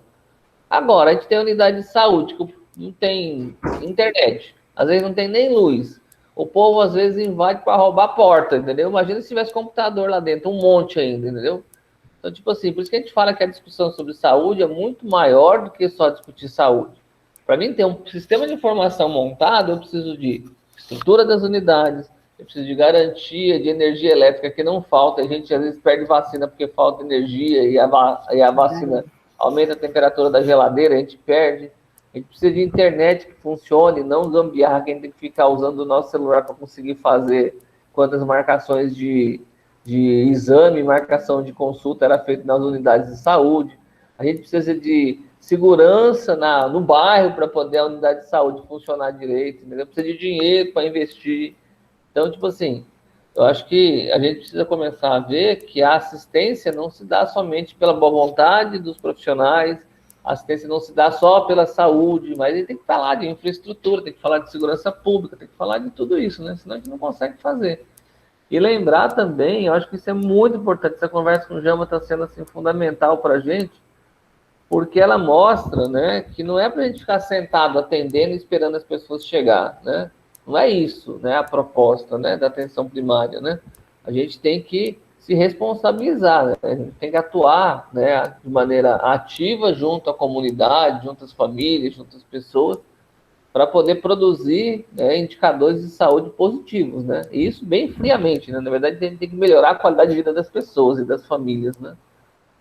Agora, a gente tem unidade de saúde que não tem internet, às vezes não tem nem luz. O povo, às vezes, invade para roubar a porta, entendeu? Imagina se tivesse computador lá dentro, um monte ainda, entendeu? Então, tipo assim, por isso que a gente fala que a discussão sobre saúde é muito maior do que só discutir saúde. Para mim, ter um sistema de informação montado, eu preciso de estrutura das unidades, eu preciso de garantia de energia elétrica que não falta. A gente, às vezes, perde vacina porque falta energia e a vacina aumenta a temperatura da geladeira, a gente perde. A gente precisa de internet que funcione, não gambiarra, que a gente tem que ficar usando o nosso celular para conseguir fazer quantas marcações de exame, marcação de consulta era feita nas unidades de saúde. A gente precisa de segurança no bairro para poder a unidade de saúde funcionar direito, entendeu? Precisa de dinheiro para investir. Então, tipo assim, eu acho que a gente precisa começar a ver que a assistência não se dá somente pela boa vontade dos profissionais, a assistência não se dá só pela saúde, mas a gente tem que falar de infraestrutura, tem que falar de segurança pública, tem que falar de tudo isso, né? Senão a gente não consegue fazer. E lembrar também, eu acho que isso é muito importante, essa conversa com o Jama está sendo assim, fundamental para a gente, porque ela mostra, né, que não é para a gente ficar sentado atendendo e esperando as pessoas chegar, né? Não é isso, né, a proposta, né, da atenção primária, né? A gente tem que se responsabilizar, né? A gente tem que atuar, né, de maneira ativa junto à comunidade, junto às famílias, junto às pessoas, para poder produzir, né, indicadores de saúde positivos, né? E isso bem friamente, né? Na verdade, a gente tem que melhorar a qualidade de vida das pessoas e das famílias, né?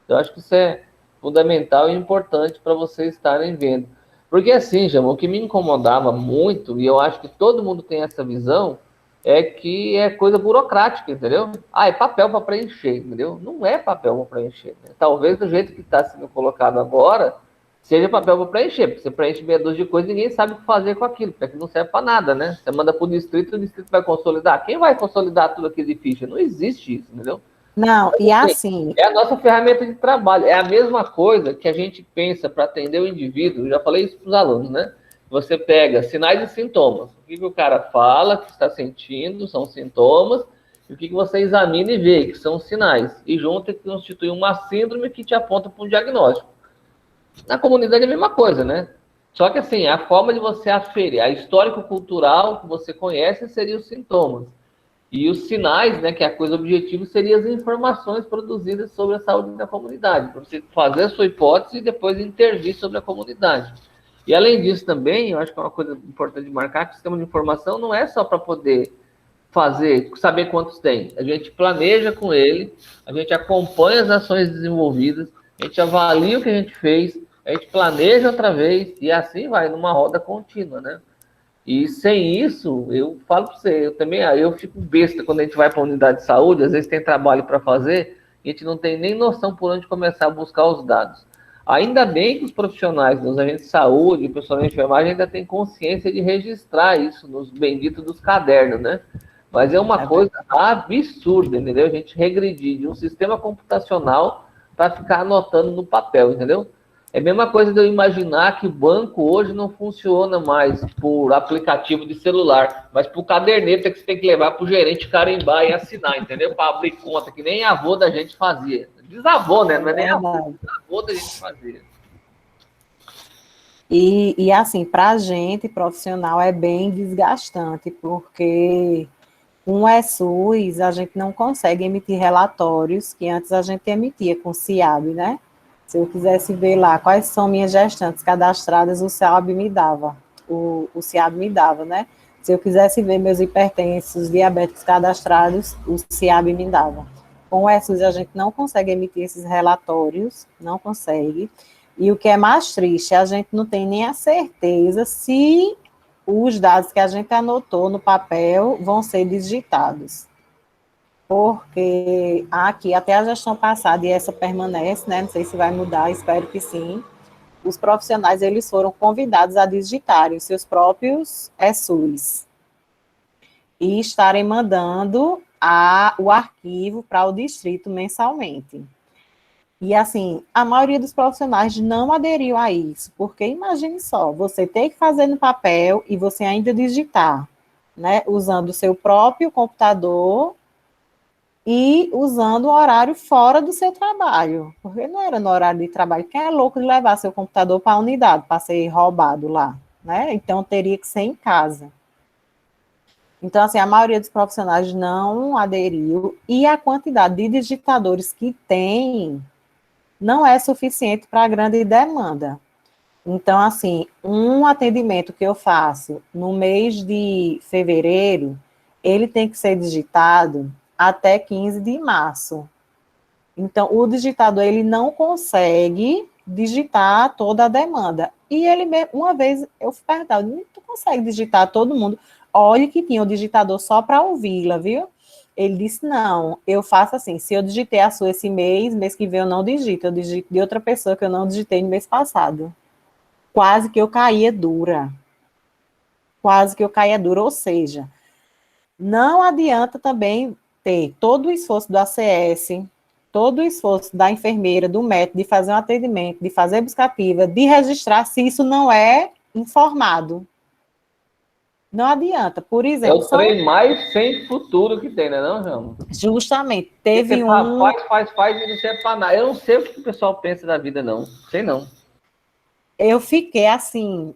Eu acho que isso é fundamental e importante para vocês estarem vendo. Porque assim, Jama, o que me incomodava muito, e eu acho que todo mundo tem essa visão, é que é coisa burocrática, entendeu? Ah, é papel para preencher, entendeu? Não é papel para preencher. Né? Talvez do jeito que está sendo colocado agora, seja papel para preencher, porque você preenche meia dúzia de coisas e ninguém sabe o que fazer com aquilo, porque não serve para nada, né? Você manda para o distrito vai consolidar. Quem vai consolidar tudo aquilo de ficha? Não existe isso, entendeu? Não, e assim... É a nossa ferramenta de trabalho. É a mesma coisa que a gente pensa para atender o indivíduo. Eu já falei isso para os alunos, né? Você pega sinais e sintomas. O que o cara fala, que está sentindo, são sintomas. E o que você examina e vê, que são sinais. E junto que constitui uma síndrome que te aponta para um diagnóstico. Na comunidade é a mesma coisa, né? Só que assim, a forma de você aferir, a histórico-cultural que você conhece seria os sintomas. E os sinais, né, que é a coisa objetiva, seriam as informações produzidas sobre a saúde da comunidade, para você fazer a sua hipótese e depois intervir sobre a comunidade. E além disso também, eu acho que é uma coisa importante de marcar, que o sistema de informação não é só para poder saber quantos tem. A gente planeja com ele, a gente acompanha as ações desenvolvidas, a gente avalia o que a gente fez, a gente planeja outra vez, e assim vai, numa roda contínua, né? E sem isso, eu falo para você, eu fico besta quando a gente vai para a unidade de saúde, às vezes tem trabalho para fazer, e a gente não tem nem noção por onde começar a buscar os dados. Ainda bem que os profissionais, os agentes de saúde, o pessoal da enfermagem ainda tem consciência de registrar isso nos benditos dos cadernos, né? Mas é uma coisa absurda, entendeu? A gente regredir de um sistema computacional para ficar anotando no papel, entendeu? É a mesma coisa de eu imaginar que o banco hoje não funciona mais por aplicativo de celular, mas por caderneta que você tem que levar para o gerente carimbar e assinar, entendeu? Para abrir conta, que nem a avô da gente fazia. Bisavô, né? Não é nem avô, bisavô da gente fazia. E assim, para a gente, profissional, é bem desgastante, porque com o SUS, a gente não consegue emitir relatórios que antes a gente emitia com o CIAB, né? Se eu quisesse ver lá quais são minhas gestantes cadastradas, o CIAB me dava. O CIAB me dava, né? Se eu quisesse ver meus hipertensos, diabéticos cadastrados, o CIAB me dava. Com o SUS, a gente não consegue emitir esses relatórios, não consegue. E o que é mais triste, a gente não tem nem a certeza se os dados que a gente anotou no papel vão ser digitados. Porque aqui, até a gestão passada, e essa permanece, né? Não sei se vai mudar, espero que sim. Os profissionais, eles foram convidados a digitarem os seus próprios SUS e estarem mandando o arquivo para o distrito mensalmente. E, assim, a maioria dos profissionais não aderiu a isso, porque imagine só, você ter que fazer no papel e você ainda digitar, né? Usando o seu próprio computador e usando o horário fora do seu trabalho, porque não era no horário de trabalho. Quem é louco de levar seu computador para a unidade, para ser roubado lá, né? Então, teria que ser em casa. Então, assim, a maioria dos profissionais não aderiu, e a quantidade de digitadores que tem não é suficiente para a grande demanda. Então, assim, um atendimento que eu faço no mês de fevereiro, ele tem que ser digitado até 15 de março. Então, o digitador, ele não consegue digitar toda a demanda. E ele, uma vez, eu fui perguntar, tu consegue digitar todo mundo? Olha que tinha o digitador só para ouvi-la, viu? Ele disse, não, eu faço assim, se eu digitei a sua esse mês que vem eu não digito, eu digito de outra pessoa que eu não digitei no mês passado. Quase que eu caía dura. Quase que eu caía dura, ou seja, não adianta também ter todo o esforço do ACS, todo o esforço da enfermeira, do médico, de fazer um atendimento, de fazer buscativa, de registrar, se isso não é informado. Não adianta. Por É exemplo, o trem mais sem futuro que tem, né, não, Jama? justamente, teve Faz e não serve para nada. Eu não sei o que o pessoal pensa da vida, não. Sei não. Eu fiquei assim,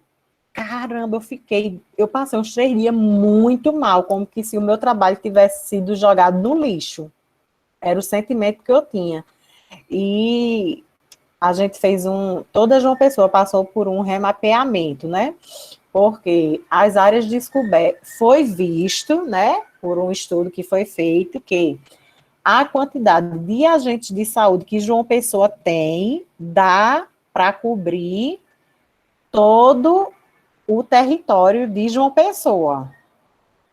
caramba, eu passei uns 3 dias muito mal, como que se o meu trabalho tivesse sido jogado no lixo. Era o sentimento que eu tinha. E a gente fez toda João Pessoa passou por um remapeamento, né? Porque as áreas descobertas, foi visto, né, por um estudo que foi feito, que a quantidade de agentes de saúde que João Pessoa tem, dá para cobrir todo o território de João Pessoa.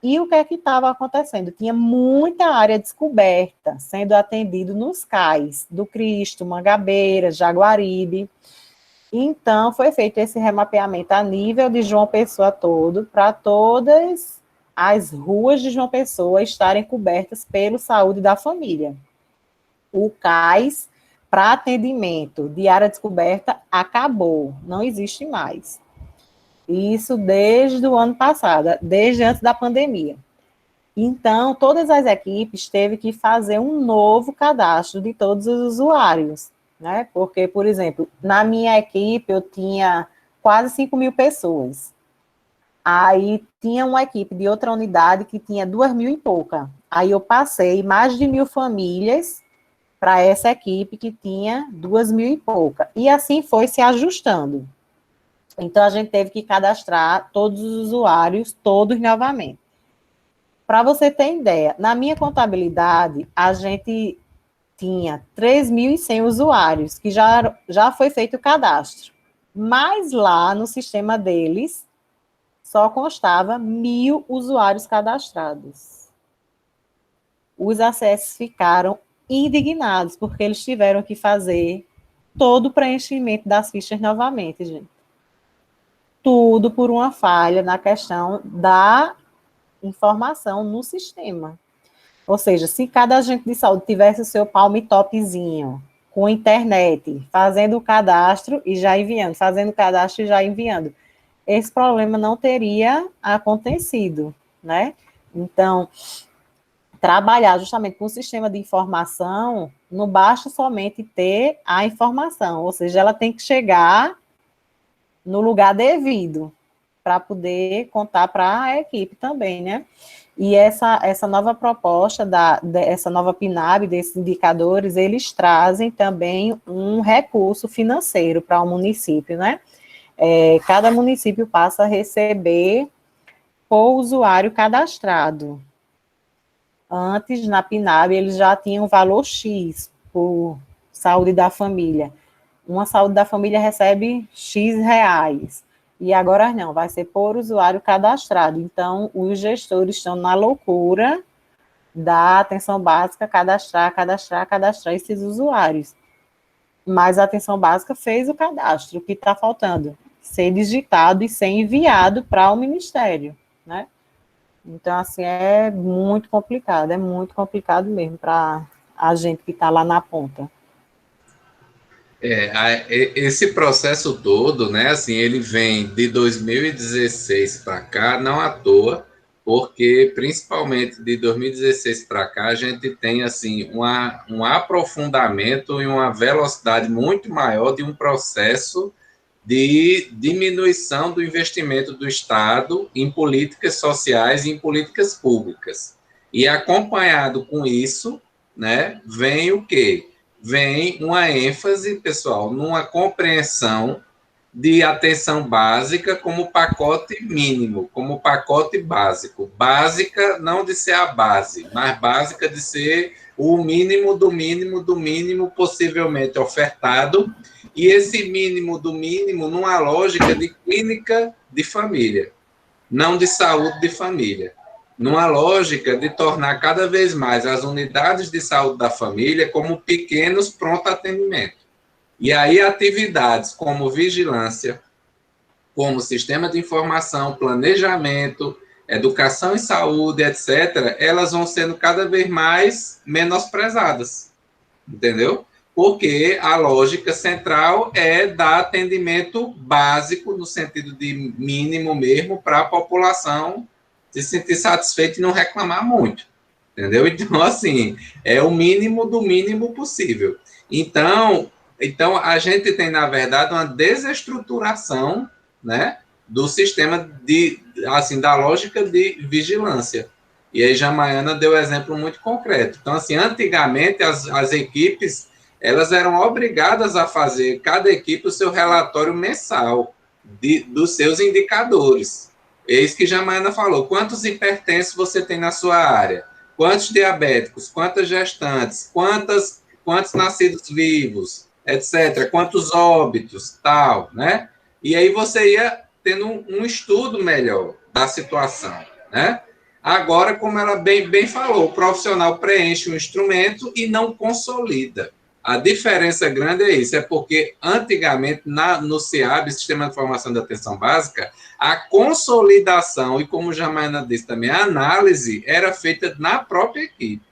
E o que é que estava acontecendo? Tinha muita área descoberta, sendo atendido nos CAIs do Cristo, Mangabeira, Jaguaribe. Então, foi feito esse remapeamento a nível de João Pessoa todo, para todas as ruas de João Pessoa estarem cobertas pelo Saúde da Família. O CAIS, para atendimento de área descoberta, acabou, não existe mais. Isso desde o ano passado, desde antes da pandemia. Então, todas as equipes teve que fazer um novo cadastro de todos os usuários, né? Porque, por exemplo, na minha equipe eu tinha quase 5.000 pessoas. Aí tinha uma equipe de outra unidade que tinha 2.000 e pouca. Aí eu passei mais de 1.000 famílias para essa equipe que tinha 2.000 e pouca. E assim foi se ajustando. Então, a gente teve que cadastrar todos os usuários, todos novamente. Para você ter ideia, na minha contabilidade, a gente tinha 3.100 usuários, que já foi feito o cadastro. Mas lá no sistema deles, só constava 1.000 usuários cadastrados. Os ACS ficaram indignados, porque eles tiveram que fazer todo o preenchimento das fichas novamente, gente. Tudo por uma falha na questão da informação no sistema. Ou seja, se cada agente de saúde tivesse o seu palm topzinho, com internet, fazendo o cadastro e já enviando, fazendo o cadastro e já enviando, esse problema não teria acontecido, né? Então, trabalhar justamente com o sistema de informação, não basta somente ter a informação, ou seja, ela tem que chegar no lugar devido, para poder contar para a equipe também, né? E essa nova proposta, essa nova PNAB, desses indicadores, eles trazem também um recurso financeiro para o município, né? Cada município passa a receber por usuário cadastrado. Antes, na PNAB, eles já tinham valor X por saúde da família. Uma saúde da família recebe X reais. E agora não, vai ser por usuário cadastrado. Então, os gestores estão na loucura da atenção básica, cadastrar esses usuários. Mas a atenção básica fez o cadastro, o que está faltando? Ser digitado e ser enviado para o Ministério, né? Então, assim, é muito complicado mesmo para a gente que está lá na ponta. Esse processo todo, né, assim, ele vem de 2016 para cá, não à toa, porque principalmente de 2016 para cá a gente tem assim um aprofundamento e uma velocidade muito maior de um processo de diminuição do investimento do Estado em políticas sociais e em políticas públicas. E acompanhado com isso, né, vem o quê? Vem uma ênfase, pessoal, numa compreensão de atenção básica como pacote mínimo, como pacote básico. Básica não de ser a base, mas básica de ser o mínimo do mínimo do mínimo possivelmente ofertado E esse mínimo do mínimo numa lógica de clínica de família, não de saúde de família. Numa lógica de tornar cada vez mais as unidades de saúde da família como pequenos pronto-atendimento. E aí atividades como vigilância, como sistema de informação, planejamento, educação e saúde, etc., elas vão sendo cada vez mais menosprezadas, entendeu? Porque a lógica central é dar atendimento básico, no sentido de mínimo mesmo, para a população se sentir satisfeita e não reclamar muito, entendeu? Então, assim, é o mínimo do mínimo possível. Então a gente tem, na verdade, uma desestruturação, né, do sistema assim, da lógica de vigilância. E aí, Jamaiana deu exemplo muito concreto. Então, assim, antigamente, as equipes, elas eram obrigadas a fazer, cada equipe, o seu relatório mensal dos seus indicadores. Eis que Jamaiana falou, quantos hipertensos você tem na sua área? Quantos diabéticos? Quantas gestantes? Quantos nascidos vivos? Etc. Quantos óbitos? Tal, né? E aí você ia tendo um estudo melhor da situação, né? Agora, como ela bem falou, o profissional preenche um instrumento e não consolida. A diferença grande é isso, é porque antigamente no SEAB, Sistema de Informação da Atenção Básica, a consolidação, e como Jamaina disse também, a análise era feita na própria equipe.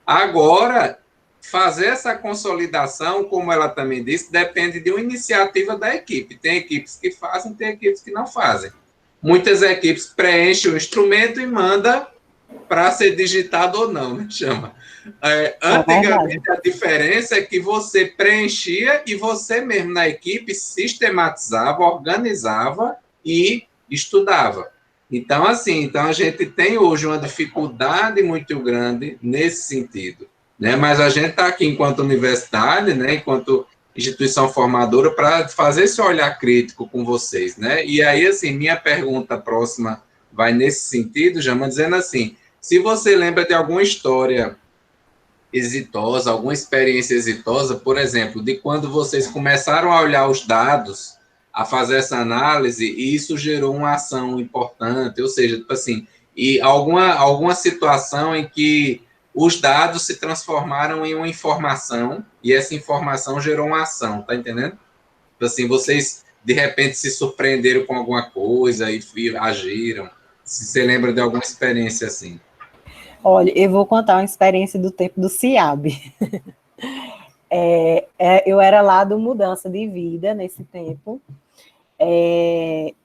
Agora, fazer essa consolidação, como ela também disse, depende de uma iniciativa da equipe. Tem equipes que fazem, tem equipes que não fazem. Muitas equipes preenchem o instrumento e mandam para ser digitado ou não, né? Chama. Antigamente, a diferença é que você preenchia e você mesmo na equipe sistematizava, organizava e estudava. Então, assim, a gente tem hoje uma dificuldade muito grande nesse sentido, né? Mas a gente está aqui enquanto universidade, né? Enquanto instituição formadora, para fazer esse olhar crítico com vocês, né? E aí, assim, minha pergunta próxima vai nesse sentido, Jama, dizendo assim, se você lembra de alguma história exitosa, alguma experiência exitosa, por exemplo, de quando vocês começaram a olhar os dados, a fazer essa análise, e isso gerou uma ação importante, ou seja, tipo assim, e alguma situação em que os dados se transformaram em uma informação, e essa informação gerou uma ação, tá entendendo? Tipo assim, vocês, de repente, se surpreenderam com alguma coisa e agiram. Se você lembra de alguma experiência assim. Olha, eu vou contar uma experiência do tempo do CIAB. Eu era lá do Mudança de Vida nesse tempo, e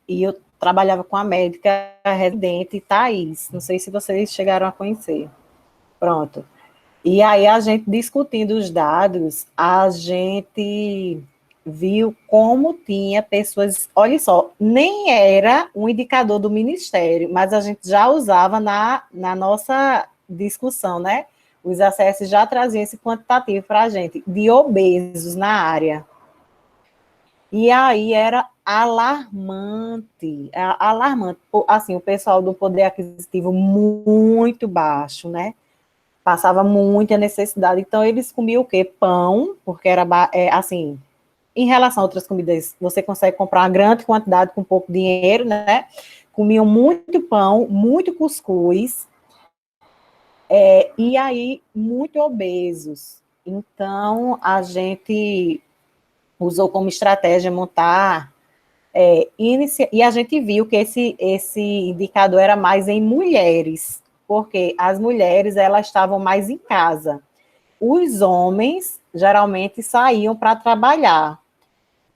eu trabalhava com a médica residente Thais, não sei se vocês chegaram a conhecer. Pronto. E aí, a gente discutindo os dados, a gente viu como tinha pessoas, olha só, nem era um indicador do Ministério, mas a gente já usava na nossa discussão, né? Os acessos já traziam esse quantitativo para a gente, de obesos na área. E aí era alarmante, assim, o pessoal do poder aquisitivo muito baixo, né? Passava muita necessidade, então eles comiam o quê? Pão, porque era, assim, em relação a outras comidas, você consegue comprar uma grande quantidade com pouco dinheiro, né? Comiam muito pão, muito cuscuz, e aí, muito obesos. Então, a gente usou como estratégia montar, e a gente viu que esse indicador era mais em mulheres, porque as mulheres, elas estavam mais em casa. Os homens, geralmente, saíam para trabalhar.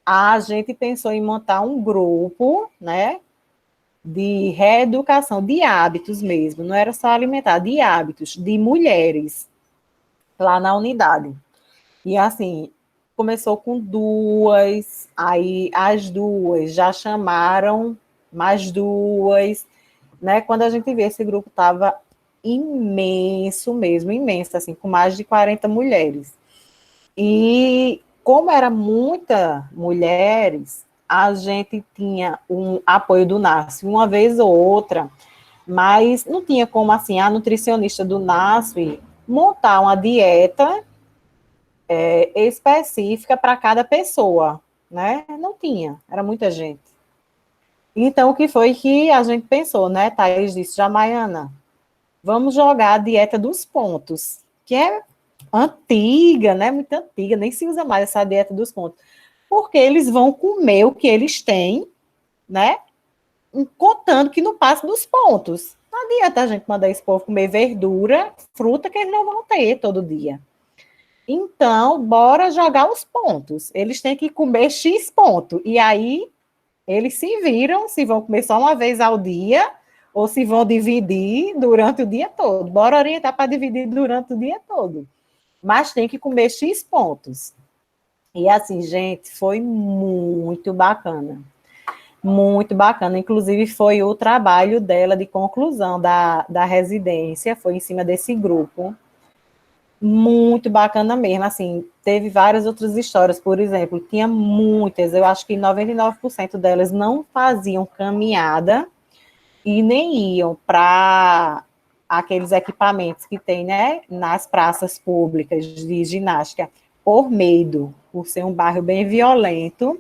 A gente pensou em montar um grupo, né, de reeducação, de hábitos mesmo, não era só alimentar, de hábitos, de mulheres, lá na unidade. E assim, começou com 2, aí as 2 já chamaram mais 2, né? Quando a gente vê, esse grupo estava imenso mesmo, imenso, assim, com mais de 40 mulheres. E como era muita mulheres, a gente tinha um apoio do NASF uma vez ou outra, mas não tinha como, assim, a nutricionista do NASF montar uma dieta específica para cada pessoa, né? Não tinha, era muita gente. Então, o que foi que a gente pensou, né? Thaís disse, Jamaiana, vamos jogar a dieta dos pontos, que é antiga, né? Muito antiga, nem se usa mais essa dieta dos pontos. Porque eles vão comer o que eles têm, né? Contando que não passa dos pontos. Não adianta a gente mandar esse povo comer verdura, fruta, que eles não vão ter todo dia. Então, bora jogar os pontos. Eles têm que comer X ponto. E aí, eles se viram se vão comer só uma vez ao dia ou se vão dividir durante o dia todo. Bora orientar para dividir durante o dia todo. Mas tem que comer X pontos. E assim, gente, foi muito bacana. Muito bacana. Inclusive, foi o trabalho dela de conclusão da residência, foi em cima desse grupo. Muito bacana mesmo, assim, teve várias outras histórias, por exemplo, tinha muitas, eu acho que 99% delas não faziam caminhada e nem iam para aqueles equipamentos que tem, né, nas praças públicas de ginástica, por medo, por ser um bairro bem violento.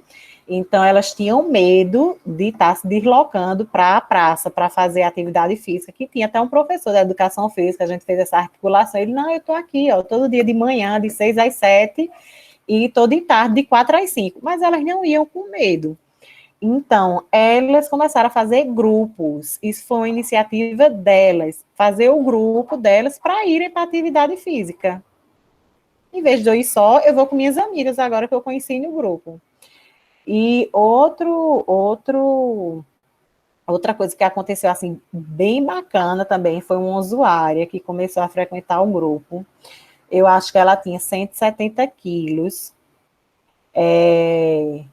Então, elas tinham medo de estar se deslocando para a praça para fazer atividade física, que tinha até um professor da educação física, a gente fez essa articulação, ele, não, eu estou aqui, ó, todo dia de manhã, de 6 às 7, e todo de tarde, de 4 às 5, mas elas não iam com medo. Então, elas começaram a fazer grupos, isso foi uma iniciativa delas, fazer o grupo delas para irem para a atividade física. Em vez de eu ir só, eu vou com minhas amigas, agora que eu conheci no grupo. E outra coisa que aconteceu, assim, bem bacana também, foi uma usuária que começou a frequentar o grupo. Eu acho que ela tinha 170 quilos. E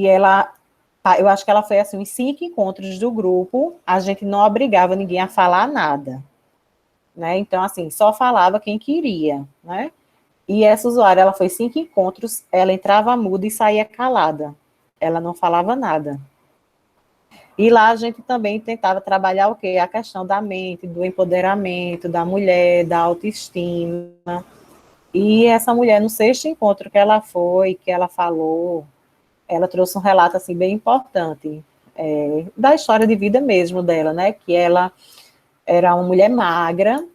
eu acho que ela foi, assim, uns 5 encontros do grupo, a gente não obrigava ninguém a falar nada, né? Então, assim, só falava quem queria, né? E essa usuária, ela foi 5 encontros, ela entrava muda e saía calada. Ela não falava nada. E lá a gente também tentava trabalhar o quê? A questão da mente, do empoderamento da mulher, da autoestima. E essa mulher, no 6º encontro que ela foi, que ela falou, ela trouxe um relato, assim, bem importante, da história de vida mesmo dela, né? Que ela era uma mulher magra,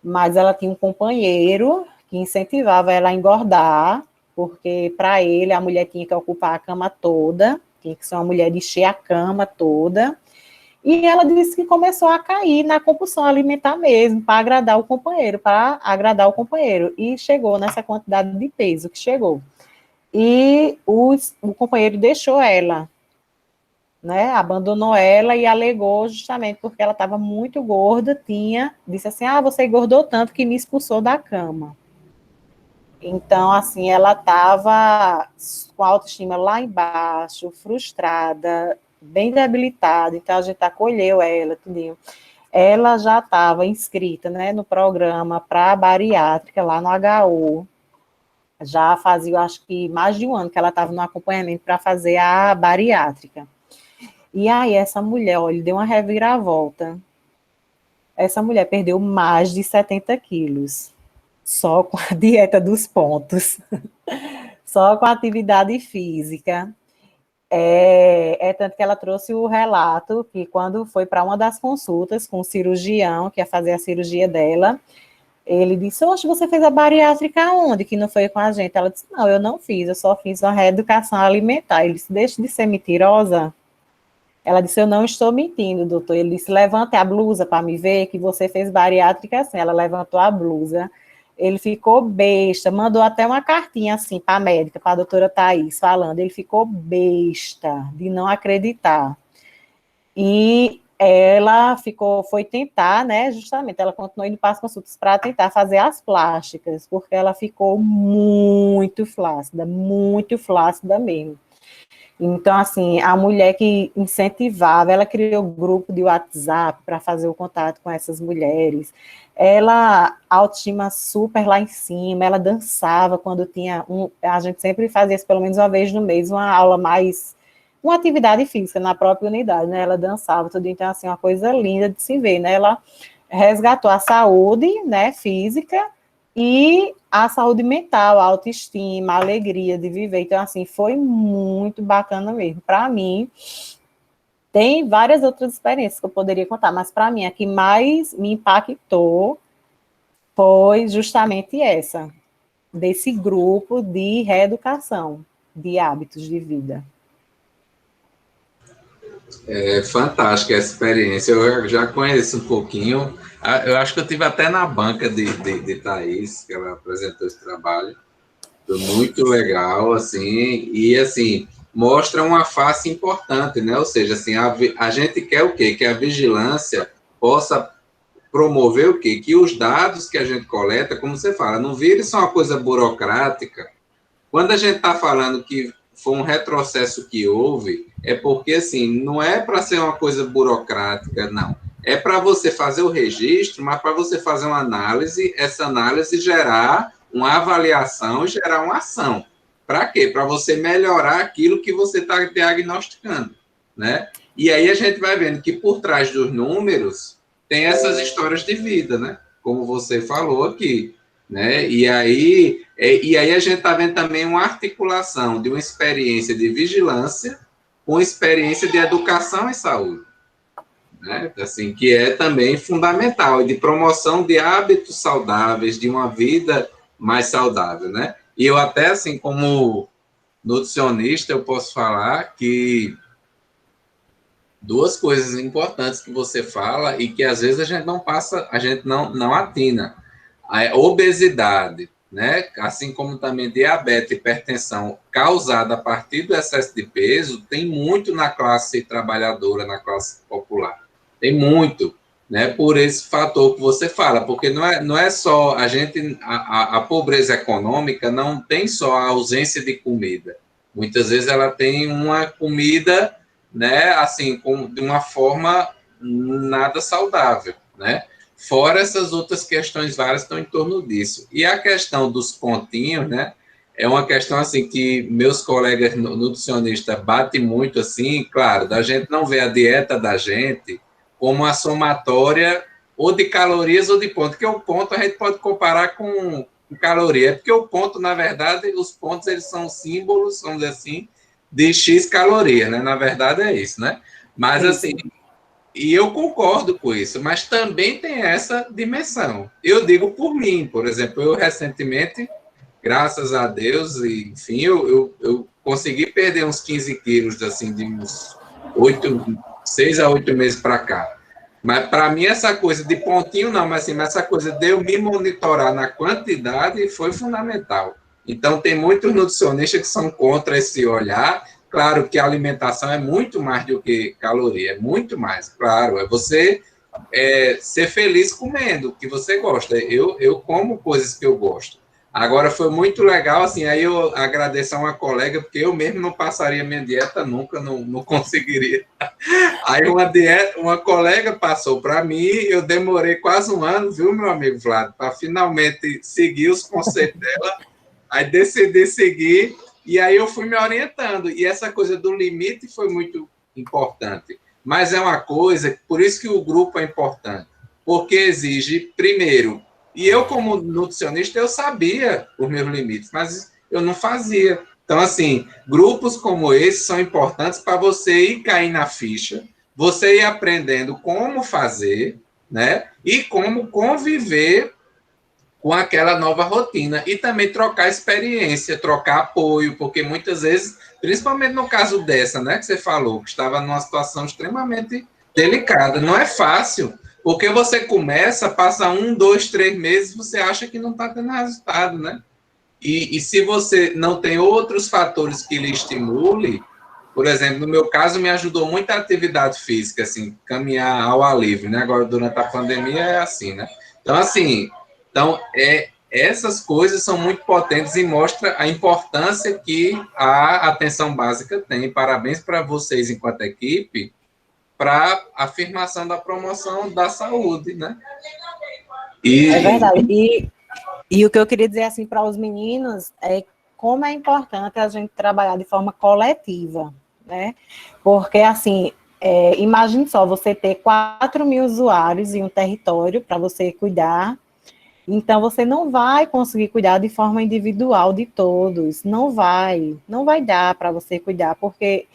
mas ela tinha um companheiro que incentivava ela a engordar, porque para ele a mulher tinha que ocupar a cama toda, tinha que ser uma mulher de encher a cama toda, e ela disse que começou a cair na compulsão alimentar mesmo, para agradar o companheiro, e chegou nessa quantidade de peso que chegou. E o companheiro deixou ela, né, abandonou ela e alegou justamente porque ela estava muito gorda, disse assim, você engordou tanto que me expulsou da cama. Então, assim, ela estava com a autoestima lá embaixo, frustrada, bem debilitada, então a gente acolheu ela, tudinho. Ela já estava inscrita, né, no programa para bariátrica, lá no HU, já fazia, acho que mais de um ano que ela estava no acompanhamento para fazer a bariátrica. E aí, essa mulher, olha, deu uma reviravolta. Essa mulher perdeu mais de 70 quilos, só com a dieta dos pontos, só com a atividade física. Tanto que ela trouxe o relato que quando foi para uma das consultas com o cirurgião, que ia fazer a cirurgia dela, ele disse, oxe, você fez a bariátrica onde? Que não foi com a gente. Ela disse, não, eu não fiz, eu só fiz uma reeducação alimentar. Ele disse, deixa de ser mentirosa. Ela disse, eu não estou mentindo, doutor. Ele disse, levante a blusa para me ver que você fez bariátrica assim. Ela levantou a blusa, ele ficou besta, mandou até uma cartinha assim para a médica, para a doutora Thaís, falando, ele ficou besta de não acreditar. E ela foi tentar, né, justamente, ela continuou indo para as consultas para tentar fazer as plásticas, porque ela ficou muito flácida mesmo. Então, assim, a mulher que incentivava, ela criou um grupo de WhatsApp para fazer o contato com essas mulheres. Ela, autoestima super lá em cima, ela dançava quando tinha a gente sempre fazia isso pelo menos uma vez no mês, uma aula mais, uma atividade física na própria unidade, né? Ela dançava tudo, então, assim, uma coisa linda de se ver, né? Ela resgatou a saúde, né, física, e a saúde mental, a autoestima, a alegria de viver. Então, assim, foi muito bacana mesmo. Para mim, tem várias outras experiências que eu poderia contar, mas para mim, a que mais me impactou foi justamente essa, desse grupo de reeducação de hábitos de vida. É fantástica essa experiência, eu já conheço um pouquinho, eu acho que eu tive até na banca de Thaís, que ela apresentou esse trabalho, foi muito legal, assim, e assim, mostra uma face importante, né, ou seja, assim, a gente quer o quê? Que a vigilância possa promover o quê? Que os dados que a gente coleta, como você fala, não vire só uma coisa burocrática. Quando a gente está falando que foi um retrocesso que houve, é porque, assim, não é para ser uma coisa burocrática, não. É para você fazer o registro, mas para você fazer uma análise, essa análise gerar uma avaliação e gerar uma ação. Para quê? Para você melhorar aquilo que você está diagnosticando, né? E aí a gente vai vendo que por trás dos números tem essas histórias de vida, né? Como você falou aqui, né? E aí a gente está vendo também uma articulação de uma experiência de vigilância com experiência de educação e saúde, né? Assim, que é também fundamental, e de promoção de hábitos saudáveis, de uma vida mais saudável, né? E eu até, assim, como nutricionista, eu posso falar que duas coisas importantes que você fala e que às vezes a gente não passa, a gente não atina. A obesidade, né? Assim como também diabetes e hipertensão causada a partir do excesso de peso, tem muito na classe trabalhadora, na classe popular. Tem muito, né? Por esse fator que você fala, porque não é só a gente, a pobreza econômica não tem só a ausência de comida. Muitas vezes ela tem uma comida, né? Assim, de uma forma nada saudável, né? Fora essas outras questões várias que estão em torno disso. E a questão dos pontinhos, né? É uma questão assim que meus colegas nutricionistas batem muito assim, claro, da gente não vê a dieta da gente como a somatória ou de calorias ou de ponto, porque o ponto a gente pode comparar com caloria, porque o ponto, na verdade, os pontos eles são símbolos, vamos dizer assim, de X caloria, né? Na verdade é isso, né? Mas assim, e eu concordo com isso, mas também tem essa dimensão. Eu digo por mim, por exemplo, eu recentemente, graças a Deus, e, enfim, eu consegui perder uns 15 quilos, assim, de uns 6 a 8 meses para cá. Mas para mim essa coisa de pontinho não, mas assim, essa coisa de eu me monitorar na quantidade foi fundamental. Então tem muitos nutricionistas que são contra esse olhar. Claro que a alimentação é muito mais do que caloria, é muito mais, claro, é você ser feliz comendo o que você gosta. Eu como coisas que eu gosto. Agora foi muito legal, assim, aí eu agradeço a uma colega, porque eu mesmo não passaria minha dieta nunca, não conseguiria. Aí uma colega passou para mim, eu demorei quase um ano, viu, meu amigo Vlad, para finalmente seguir os conselhos dela, aí decidi seguir, e aí eu fui me orientando, e essa coisa do limite foi muito importante. Mas é uma coisa, por isso que o grupo é importante, porque exige, primeiro, e eu como nutricionista, eu sabia os meus limites, mas eu não fazia. Então, assim, grupos como esse são importantes para você ir cair na ficha, você ir aprendendo como fazer, né? E como conviver com aquela nova rotina. E também trocar experiência, trocar apoio, porque muitas vezes, principalmente no caso dessa, né, que você falou, que estava numa situação extremamente delicada, não é fácil, porque você começa, passa 1, 2, 3 meses, você acha que não está tendo resultado, né? E se você não tem outros fatores que lhe estimule, por exemplo, no meu caso, me ajudou muito a atividade física, assim, caminhar ao ar livre, né? Agora, durante a pandemia, é assim, né? Então, assim, essas coisas são muito potentes e mostram a importância que a atenção básica tem. Parabéns para vocês, enquanto equipe, para a afirmação da promoção da saúde, né? É verdade. E o que eu queria dizer assim para os meninos é como é importante a gente trabalhar de forma coletiva, né? Porque assim, imagine só, você ter 4.000 usuários em um território para você cuidar, Então, você não vai conseguir cuidar de forma individual de todos, não vai dar para você cuidar, porque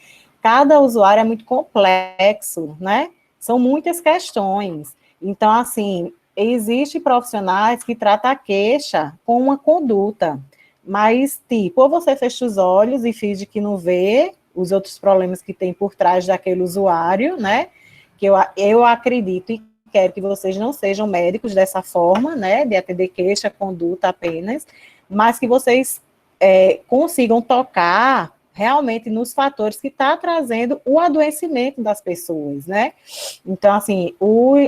cada usuário é muito complexo, né? São muitas questões. Então, assim, existem profissionais que tratam a queixa com uma conduta, mas, tipo, ou você fecha os olhos e finge que não vê os outros problemas que tem por trás daquele usuário, né? Que eu acredito e quero que vocês não sejam médicos dessa forma, né, de atender queixa, conduta apenas, mas que vocês consigam tocar realmente nos fatores que está trazendo o adoecimento das pessoas, né? Então, assim,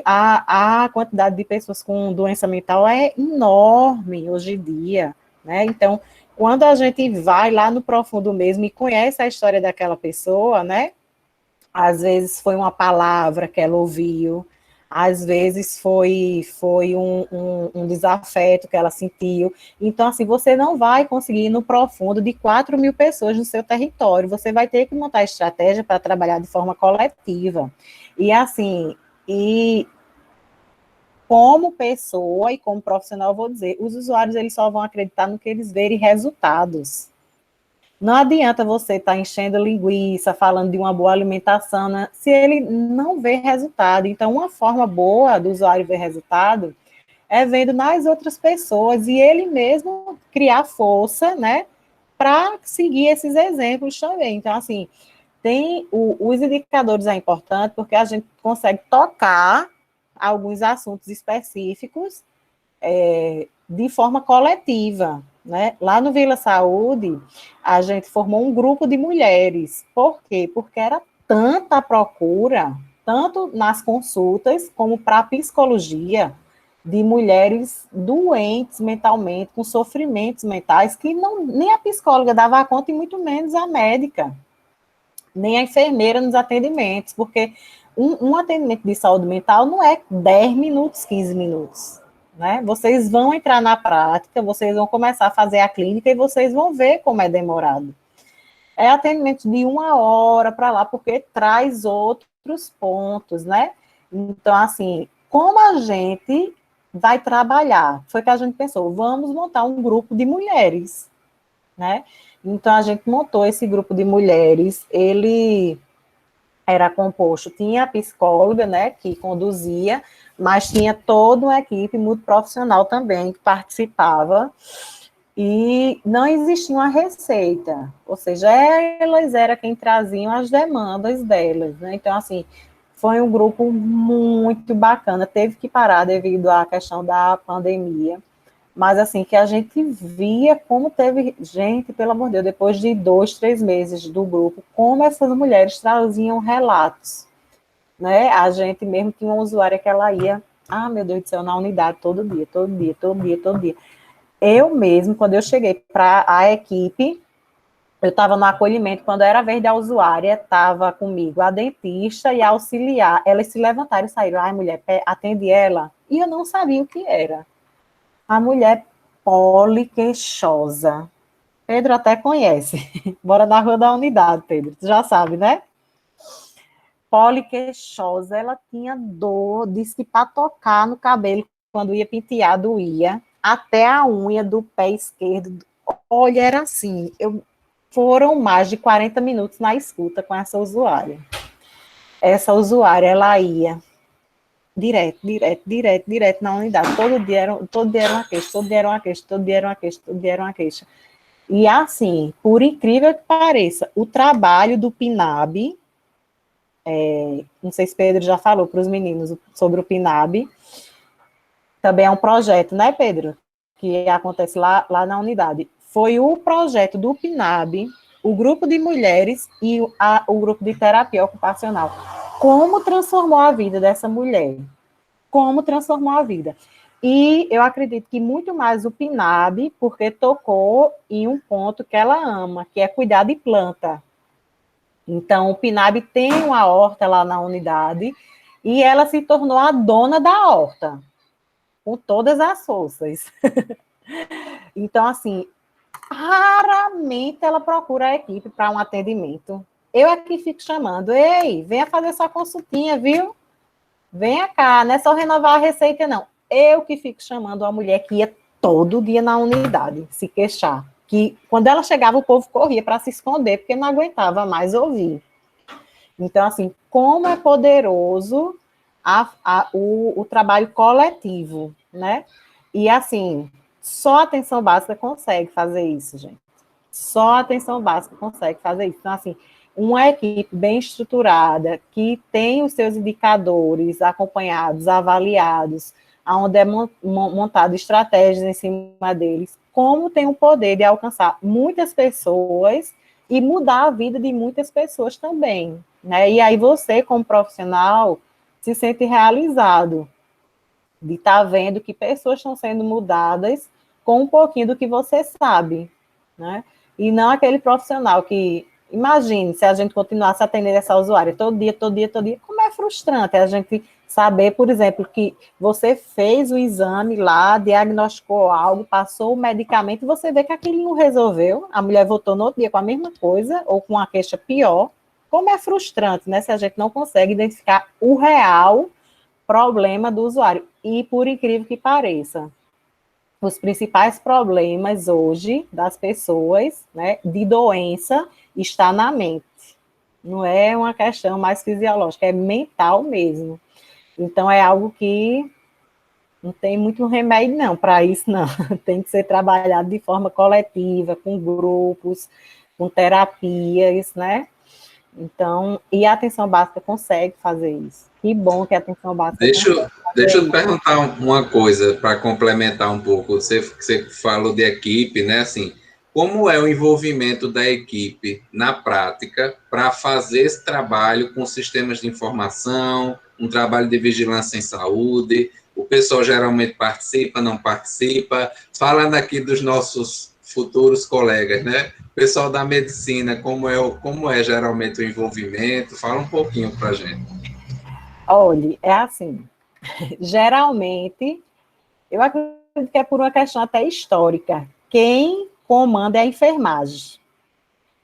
a quantidade de pessoas com doença mental é enorme hoje em dia, né? Então, quando a gente vai lá no profundo mesmo e conhece a história daquela pessoa, né? Às vezes foi uma palavra que ela ouviu, às vezes foi um desafeto que ela sentiu. Então, assim, você não vai conseguir ir no profundo de 4.000 pessoas no seu território, você vai ter que montar estratégia para trabalhar de forma coletiva. E, assim, e como pessoa e como profissional, eu vou dizer, os usuários, eles só vão acreditar no que eles verem resultados. Não adianta você estar enchendo linguiça, falando de uma boa alimentação, né, se ele não vê resultado. Então, uma forma boa do usuário ver resultado é vendo nas outras pessoas e ele mesmo criar força, né, para seguir esses exemplos também. Então, assim, os indicadores é importante porque a gente consegue tocar alguns assuntos específicos de forma coletiva, né? Lá no Vila Saúde, a gente formou um grupo de mulheres. Por quê? Porque era tanta procura, tanto nas consultas como para a psicologia, de mulheres doentes mentalmente, com sofrimentos mentais, que nem a psicóloga dava conta e muito menos a médica, nem a enfermeira nos atendimentos, porque um atendimento de saúde mental não é 10 minutos, 15 minutos. Né? Vocês vão entrar na prática, vocês vão começar a fazer a clínica e vocês vão ver como é demorado. É atendimento de 1 hora para lá, porque traz outros pontos, né? Então, assim, como a gente vai trabalhar? Foi que a gente pensou, vamos montar um grupo de mulheres, né? Então, a gente montou esse grupo de mulheres, ele era composto, tinha a psicóloga, né, que conduzia, mas tinha toda uma equipe multiprofissional também que participava, e não existia uma receita, ou seja, elas eram quem traziam as demandas delas, né, então, assim, foi um grupo muito bacana, teve que parar devido à questão da pandemia, mas assim, que a gente via como teve gente, pelo amor de Deus, depois de 2, 3 meses do grupo, como essas mulheres traziam relatos, né? A gente mesmo tinha uma usuária que ela ia, meu Deus do céu, na unidade todo dia, todo dia, todo dia, todo dia. Eu mesmo, quando eu cheguei para a equipe, eu estava no acolhimento, quando era a vez da usuária, estava comigo a dentista e a auxiliar, elas se levantaram e saíram, mulher, atende ela, e eu não sabia o que era. A mulher poliqueixosa. Pedro até conhece. Bora na Rua da Unidade, Pedro. Tu já sabe, né? Poliqueixosa. Ela tinha dor, disse que para tocar no cabelo, quando ia pentear, doía. Até a unha do pé esquerdo. Olha, era assim. Foram mais de 40 minutos na escuta com essa usuária. Essa usuária, ela ia direto na unidade. Todo dia era uma queixa, todo dia era uma queixa, todo dia era uma queixa, todo dia era uma queixa. E assim, por incrível que pareça, o trabalho do PNAB, não sei se Pedro já falou para os meninos sobre o PNAB, também é um projeto, né, Pedro? Que acontece lá na unidade. Foi o projeto do PNAB, o grupo de mulheres e o grupo de terapia ocupacional. Como transformou a vida dessa mulher? Como transformou a vida? E eu acredito que muito mais o PNAB, porque tocou em um ponto que ela ama, que é cuidar de planta. Então, o PNAB tem uma horta lá na unidade e ela se tornou a dona da horta, com todas as forças. Então, assim, raramente ela procura a equipe para um atendimento. Eu aqui fico chamando, ei, venha fazer sua consultinha, viu? Venha cá, não é só renovar a receita, não. Eu que fico chamando a mulher que ia todo dia na unidade se queixar. Que quando ela chegava, o povo corria para se esconder, porque não aguentava mais ouvir. Então, assim, como é poderoso o trabalho coletivo, né? E, assim, só a atenção básica consegue fazer isso, gente. Só a atenção básica consegue fazer isso. Então, assim, uma equipe bem estruturada, que tem os seus indicadores acompanhados, avaliados, onde é montado estratégias em cima deles, como tem o poder de alcançar muitas pessoas e mudar a vida de muitas pessoas também, né? E aí você, como profissional, se sente realizado de estar vendo que pessoas estão sendo mudadas com um pouquinho do que você sabe, né? E não aquele profissional que, imagine, se a gente continuasse atendendo essa usuária todo dia, todo dia, todo dia, como é frustrante a gente saber, por exemplo, que você fez o exame lá, diagnosticou algo, passou o medicamento, e você vê que aquilo não resolveu, a mulher voltou no outro dia com a mesma coisa, ou com uma queixa pior. Como é frustrante, né, se a gente não consegue identificar o real problema do usuário. E, por incrível que pareça, os principais problemas hoje das pessoas, né, de doença, está na mente. Não é uma questão mais fisiológica, é mental mesmo. Então, é algo que não tem muito remédio, não, para isso, não. Tem que ser trabalhado de forma coletiva, com grupos, com terapias, né? Então, e a atenção básica consegue fazer isso. Que bom que a atenção básica consegue Deixa fazer eu te isso. perguntar uma coisa para complementar um pouco. Você falou de equipe, né? Assim, como é o envolvimento da equipe na prática para fazer esse trabalho com sistemas de informação, um trabalho de vigilância em saúde? O pessoal geralmente participa, não participa? Falando aqui dos nossos futuros colegas, né? O pessoal da medicina, como é geralmente o envolvimento? Fala um pouquinho para a gente. Olha, é assim, geralmente, eu acredito que é por uma questão até histórica. Quem comanda é a enfermagem.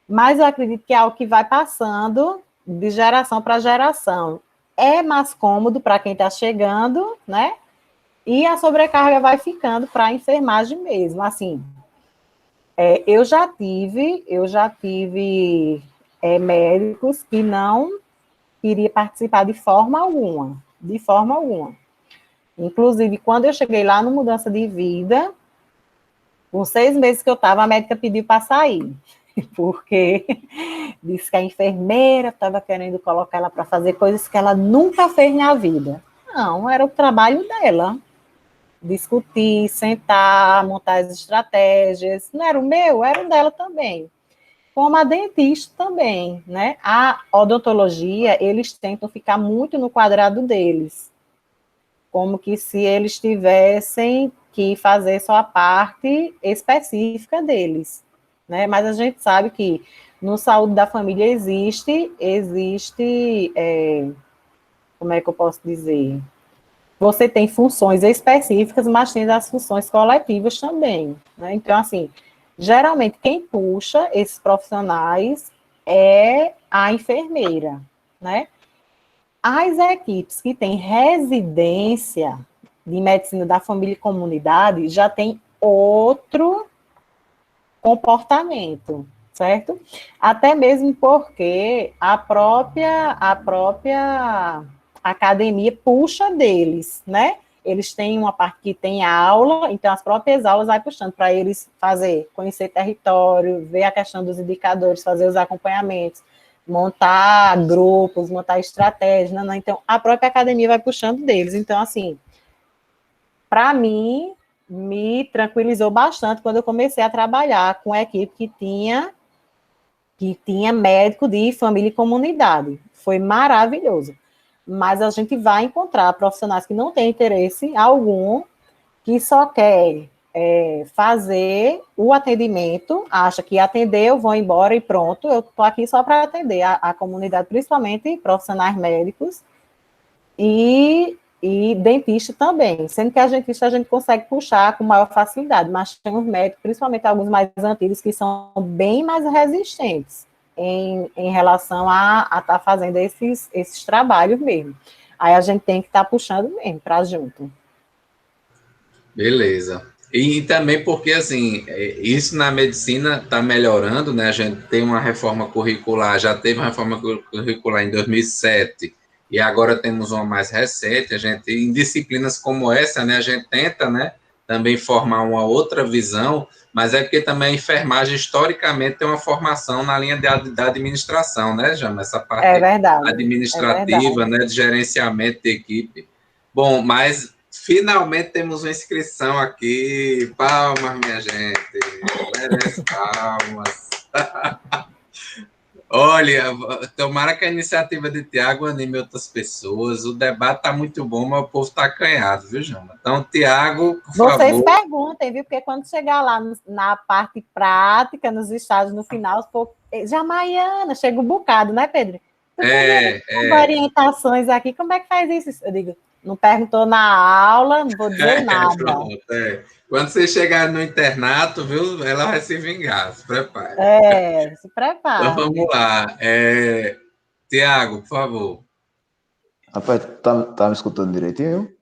Mas eu acredito que é algo que vai passando de geração para geração. É mais cômodo para quem está chegando, né? E a sobrecarga vai ficando para a enfermagem mesmo. Assim, eu já tive médicos que não queria participar de forma alguma. Inclusive, quando eu cheguei lá no Mudança de Vida, com 6 meses que eu estava, a médica pediu para sair, porque disse que a enfermeira estava querendo colocar ela para fazer coisas que ela nunca fez na vida. Não, era o trabalho dela. Discutir, sentar, montar as estratégias. Não era o meu, era o dela também. Como a dentista também, né? A odontologia, eles tentam ficar muito no quadrado deles, como que se eles tivessem que fazer só a parte específica deles, né? Mas a gente sabe que no saúde da família como é que eu posso dizer? Você tem funções específicas, mas tem as funções coletivas também, né? Então, assim, geralmente quem puxa esses profissionais é a enfermeira, né? As equipes que têm residência de medicina da família e comunidade já tem outro comportamento, certo? Até mesmo porque a própria academia puxa deles, né? Eles têm uma parte que tem aula, então as próprias aulas vai puxando para eles conhecer território, ver a questão dos indicadores, fazer os acompanhamentos, montar grupos, montar estratégias, não, não. Então a própria academia vai puxando deles. Então, assim, para mim, me tranquilizou bastante quando eu comecei a trabalhar com a equipe que tinha médico de família e comunidade. Foi maravilhoso. Mas a gente vai encontrar profissionais que não têm interesse algum, que só quer fazer o atendimento, acha que atendeu, vão embora e pronto, eu estou aqui só para atender a comunidade, principalmente profissionais médicos, e dentista também, sendo que a dentista a gente consegue puxar com maior facilidade, mas tem os médicos, principalmente alguns mais antigos, que são bem mais resistentes em relação a estar fazendo esses trabalhos mesmo. Aí a gente tem que estar puxando mesmo para junto. Beleza. E também porque, assim, isso na medicina está melhorando, né? A gente tem uma reforma curricular, já teve uma reforma curricular em 2007, e agora temos uma mais recente. A gente, em disciplinas como essa, né, a gente tenta, né, também formar uma outra visão, mas é porque também a enfermagem, historicamente, tem uma formação na linha da administração, né, Jama? Essa É parte verdade, é administrativa, verdade. né, de gerenciamento de equipe. Bom, mas finalmente temos uma inscrição aqui. Palmas, minha gente. Merece palmas. Olha, tomara que a iniciativa de Tiago anime outras pessoas. O debate está muito bom, mas o povo está acanhado, viu, Jama? Então, Tiago, por Vocês favor. perguntem, viu? Porque quando chegar lá na parte prática, nos estágios, no final, Jamaiana, chega um bocado, né, Pedro? Tu podia dar orientações aqui, como é que faz isso? Eu digo, não perguntou na aula, não vou dizer nada. Pronto, Quando você chegar no internato, viu, ela vai se vingar, se prepare. Se Então, prepare. vamos lá. Tiago, por favor. Rapaz, tá me escutando direitinho?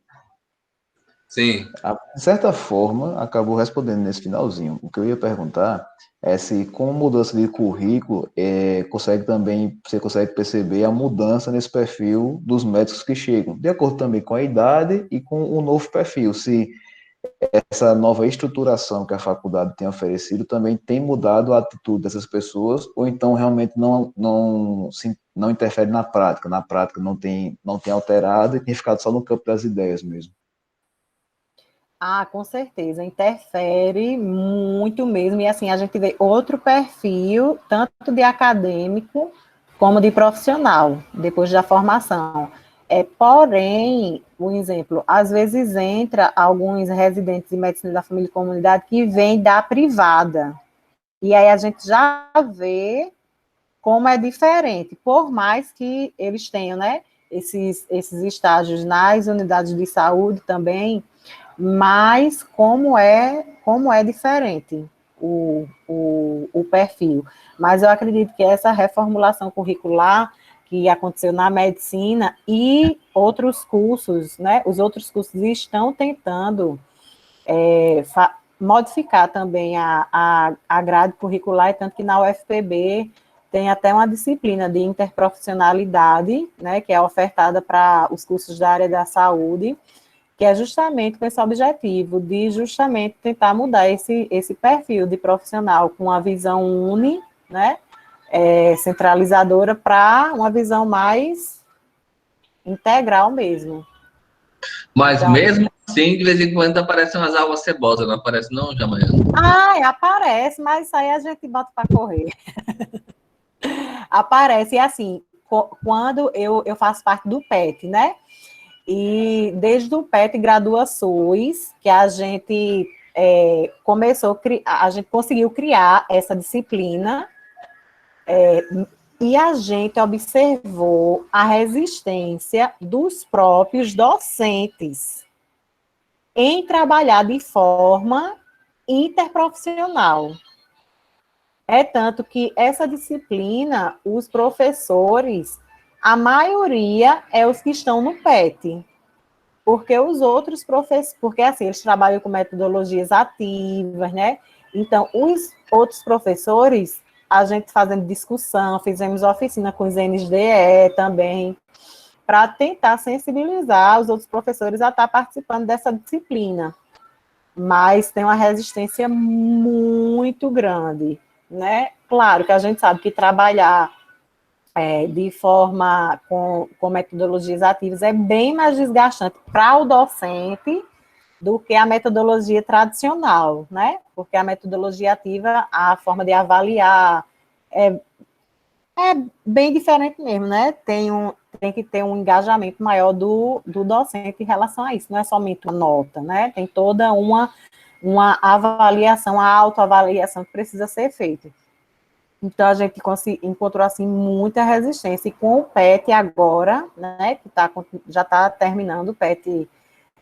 Sim. De certa forma, acabou respondendo nesse finalzinho. O que eu ia perguntar é se, com mudança de currículo, você consegue perceber a mudança nesse perfil dos médicos que chegam, de acordo também com a idade e com o novo perfil. Se essa nova estruturação que a faculdade tem oferecido também tem mudado a atitude dessas pessoas, ou então realmente não interfere na prática. Na prática não tem alterado e tem ficado só no campo das ideias mesmo. Ah, com certeza, interfere muito mesmo. E assim, a gente vê outro perfil, tanto de acadêmico como de profissional, depois da formação. Porém, um exemplo, às vezes entra alguns residentes de medicina da família e comunidade que vêm da privada. E aí a gente já vê como é diferente, por mais que eles tenham, né, esses estágios nas unidades de saúde também, mas como é diferente o perfil. Mas eu acredito que essa reformulação curricular que aconteceu na medicina e outros cursos, né, os outros cursos estão tentando modificar também a grade curricular, tanto que na UFPB tem até uma disciplina de interprofissionalidade, né, que é ofertada para os cursos da área da saúde, que é justamente com esse objetivo de justamente tentar mudar esse perfil de profissional com uma visão né, centralizadora para uma visão mais integral mesmo. Mas Então, mesmo assim, de vez em quando aparecem umas algas cebosas, não aparece não, Jamaiana? aparece, mas isso aí a gente bota para correr. Aparece, e assim, quando eu faço parte do PET, né? E desde o PET Gradua SUS, que a gente a gente conseguiu criar essa disciplina, e a gente observou a resistência dos próprios docentes em trabalhar de forma interprofissional. É tanto que essa disciplina, os professores, a maioria é os que estão no PET, porque os outros professores, porque assim, eles trabalham com metodologias ativas, né? Então, os outros professores, a gente fazendo discussão, fizemos oficina com os NSDE também, para tentar sensibilizar os outros professores a estar participando dessa disciplina. Mas tem uma resistência muito grande, né? Claro que a gente sabe que trabalhar de forma com metodologias ativas é bem mais desgastante para o docente do que a metodologia tradicional, né? Porque a metodologia ativa, a forma de avaliar é bem diferente mesmo, né? Tem que ter um engajamento maior do docente em relação a isso, não é somente uma nota, né? Tem toda uma avaliação, a autoavaliação que precisa ser feita. Então, a gente encontrou, assim, muita resistência. E com o PET agora, né, que já está terminando o PET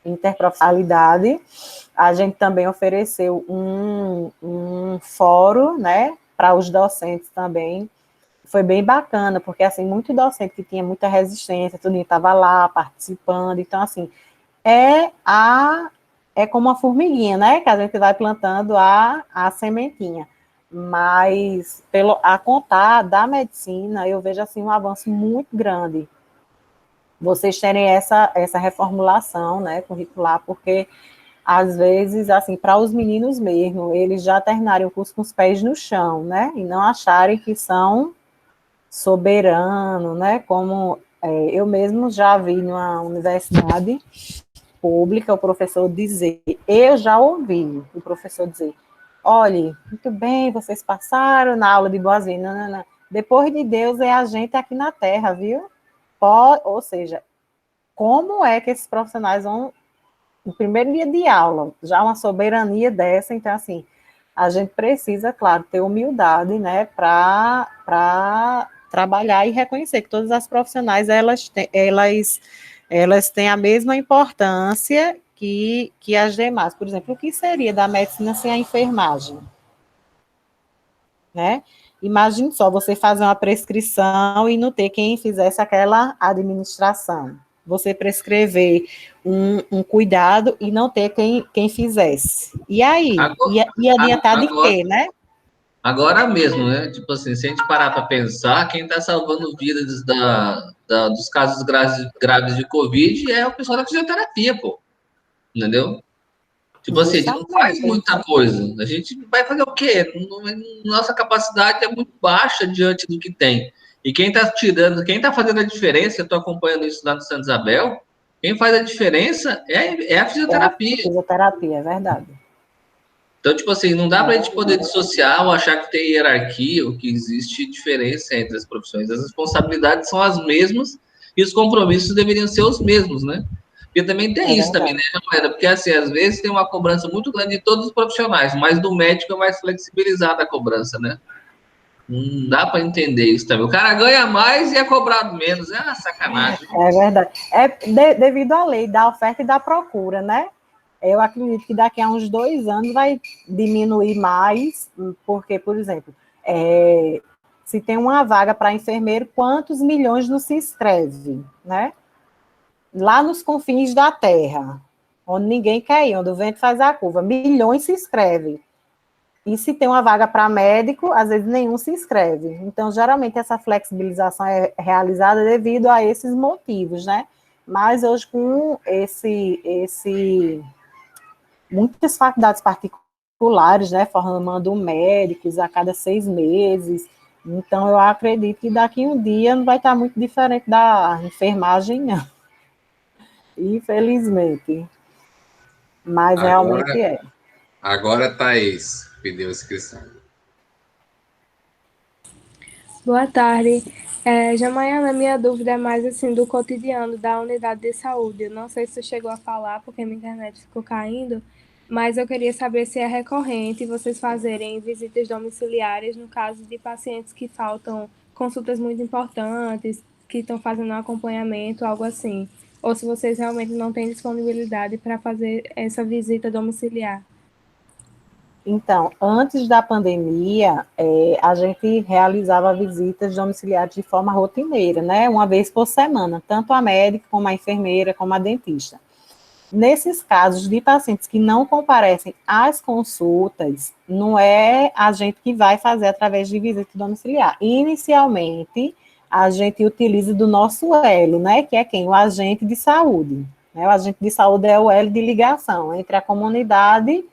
Interprofissionalidade, a gente também ofereceu um fórum, né, para os docentes também. Foi bem bacana, porque, assim, muito docente que tinha muita resistência, tudo estava lá participando. Então, assim, é a é como uma formiguinha, né? Que a gente vai plantando a sementinha. Mas, a contar da medicina, eu vejo assim um avanço muito grande. Vocês terem essa reformulação, né, curricular, porque às vezes, assim, para os meninos mesmo, eles já terminarem o curso com os pés no chão, né? E não acharem que são soberanos, né? Como eu mesmo já vi numa universidade pública o professor dizer, eu já ouvi o professor dizer, olhe, muito bem, vocês passaram na aula de boas-vindas, não, não, não. Depois de Deus é a gente aqui na Terra, viu? Ou seja, como é que esses profissionais vão, no primeiro dia de aula, já uma soberania dessa, então, assim, a gente precisa, claro, ter humildade, né, para trabalhar e reconhecer que todas as profissionais, elas têm a mesma importância que as demais. Por exemplo, o que seria da medicina sem a enfermagem? Né? Imagine só você fazer uma prescrição e não ter quem fizesse aquela administração. Você prescrever um cuidado e não ter quem fizesse. E aí? Ia adiantar de quê, né? Agora mesmo, né? Tipo assim, se a gente parar para pensar, quem está salvando vidas dos casos graves de Covid é o pessoal da fisioterapia, pô. Entendeu? Tipo assim, a gente não faz muita coisa. A gente vai fazer o quê? Nossa capacidade é muito baixa diante do que tem. E quem está tirando, quem está fazendo a diferença, eu estou acompanhando isso lá no Santa Isabel, quem faz a diferença é a fisioterapia. É a fisioterapia, é verdade. Então, tipo assim, não dá para a gente poder dissociar ou achar que tem hierarquia ou que existe diferença entre as profissões. As responsabilidades são as mesmas e os compromissos deveriam ser os mesmos, né? Porque também tem isso também, né, Jamaíra? Porque, assim, às vezes tem uma cobrança muito grande de todos os profissionais, mas do médico é mais flexibilizada a cobrança, né? Não dá para entender isso também. O cara ganha mais e é cobrado menos. É uma sacanagem. É verdade. Devido à lei da oferta e da procura, né? Eu acredito que daqui a uns 2 anos vai diminuir mais, porque, por exemplo, se tem uma vaga para enfermeiro, quantos milhões não se inscreve, né? Lá nos confins da terra, onde ninguém quer ir, onde o vento faz a curva, milhões se inscrevem. E se tem uma vaga para médico, às vezes nenhum se inscreve. Então, geralmente, essa flexibilização é realizada devido a esses motivos, né? Mas hoje, com muitas faculdades particulares, né, formando médicos a cada 6 meses, então eu acredito que daqui a um dia não vai estar muito diferente da enfermagem, não. Infelizmente. Mas realmente é. Agora, Thaís pediu inscrição. Boa tarde. Jamaiana, minha dúvida é mais assim do cotidiano da unidade de saúde. Eu não sei se você chegou a falar, porque minha internet ficou caindo, mas eu queria saber se é recorrente vocês fazerem visitas domiciliares no caso de pacientes que faltam consultas muito importantes, que estão fazendo um acompanhamento, algo assim. Ou se vocês realmente não têm disponibilidade para fazer essa visita domiciliar. Então, antes da pandemia, a gente realizava visitas domiciliares de forma rotineira, né? Uma vez por semana, tanto a médica, como a enfermeira, como a dentista. Nesses casos de pacientes que não comparecem às consultas, não é a gente que vai fazer através de visita domiciliar. Inicialmente, a gente utiliza do nosso elo, né? Que é quem? O agente de saúde. Né? O agente de saúde é o elo de ligação entre a comunidade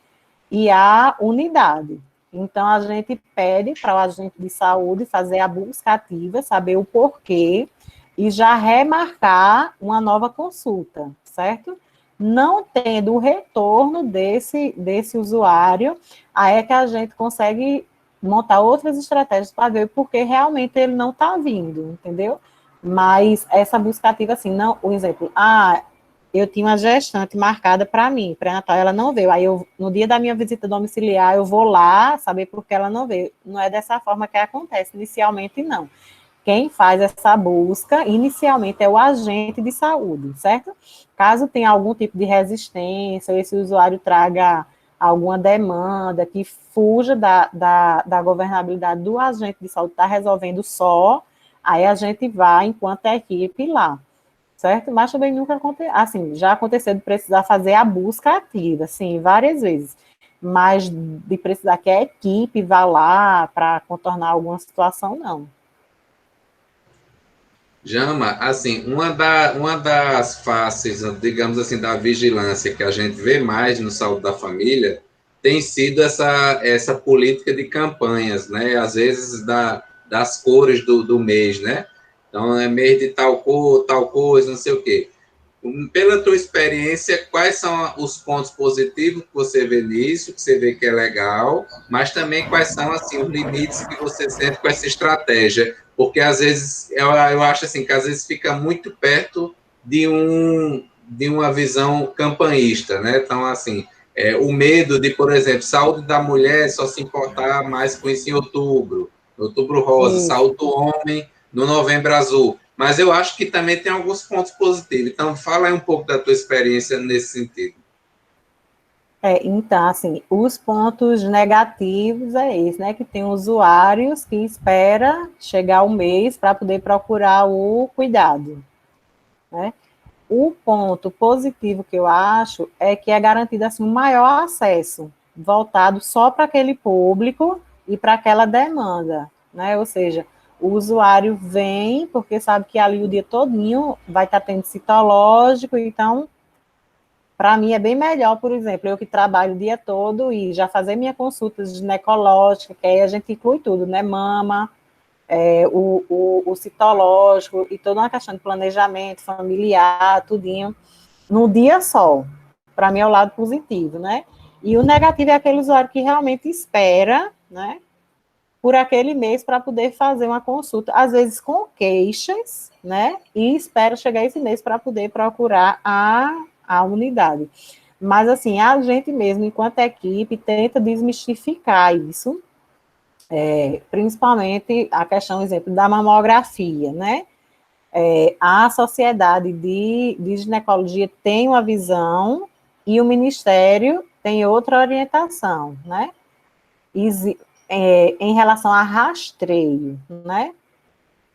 e a unidade. Então, a gente pede para o agente de saúde fazer a busca ativa, saber o porquê, e já remarcar uma nova consulta, certo? Não tendo o retorno desse usuário, aí é que a gente consegue montar outras estratégias para ver porque realmente ele não está vindo, entendeu? Mas essa busca ativa, assim, não, o exemplo, eu tinha uma gestante marcada para mim, pré-natal, ela não veio. Aí, no dia da minha visita domiciliar, eu vou lá saber por que ela não veio. Não é dessa forma que acontece, inicialmente não. Quem faz essa busca, inicialmente, é o agente de saúde, certo? Caso tenha algum tipo de resistência, ou esse usuário traga alguma demanda que fuja da governabilidade do agente de saúde, está resolvendo só, aí a gente vai, enquanto equipe, lá. certo? Mas também nunca aconteceu, assim, já aconteceu de precisar fazer a busca ativa, sim, várias vezes, mas de precisar que a equipe vá lá para contornar alguma situação, não. Jama, assim, uma das faces, digamos assim, da vigilância que a gente vê mais no Saúde da Família tem sido essa política de campanhas, né? Às vezes das cores do mês, né? Então, é mês de tal cor, tal coisa, não sei o quê. Pela tua experiência, quais são os pontos positivos que você vê nisso, que você vê que é legal, mas também quais são assim os limites que você sente com essa estratégia? Porque às vezes eu acho assim que às vezes fica muito perto de uma visão campanhista, né? Então assim, o medo de, por exemplo, saúde da mulher só se importar mais com isso em outubro, outubro rosa, saúde do homem no novembro azul. Mas eu acho que também tem alguns pontos positivos. Então, fala aí um pouco da tua experiência nesse sentido. Então, assim, os pontos negativos é esse, né? Que tem usuários que espera chegar o mês para poder procurar o cuidado, né? O ponto positivo que eu acho é que é garantido assim, um maior acesso, voltado só para aquele público e para aquela demanda, né? Ou seja, o usuário vem porque sabe que ali o dia todinho vai estar tendo citológico, então, para mim é bem melhor, por exemplo, eu que trabalho o dia todo e já fazer minha consulta ginecológica, que aí a gente inclui tudo, né? Mama, o citológico e toda uma questão de planejamento familiar, tudinho, num dia só. Para mim é o lado positivo, né? E o negativo é aquele usuário que realmente espera, né, por aquele mês para poder fazer uma consulta, às vezes com queixas, né, e espera chegar esse mês para poder procurar a unidade. Mas, assim, a gente mesmo, enquanto equipe, tenta desmistificar isso, principalmente a questão, exemplo, da mamografia, né? A Sociedade de Ginecologia tem uma visão e o Ministério tem outra orientação, né? Em relação a rastreio, né?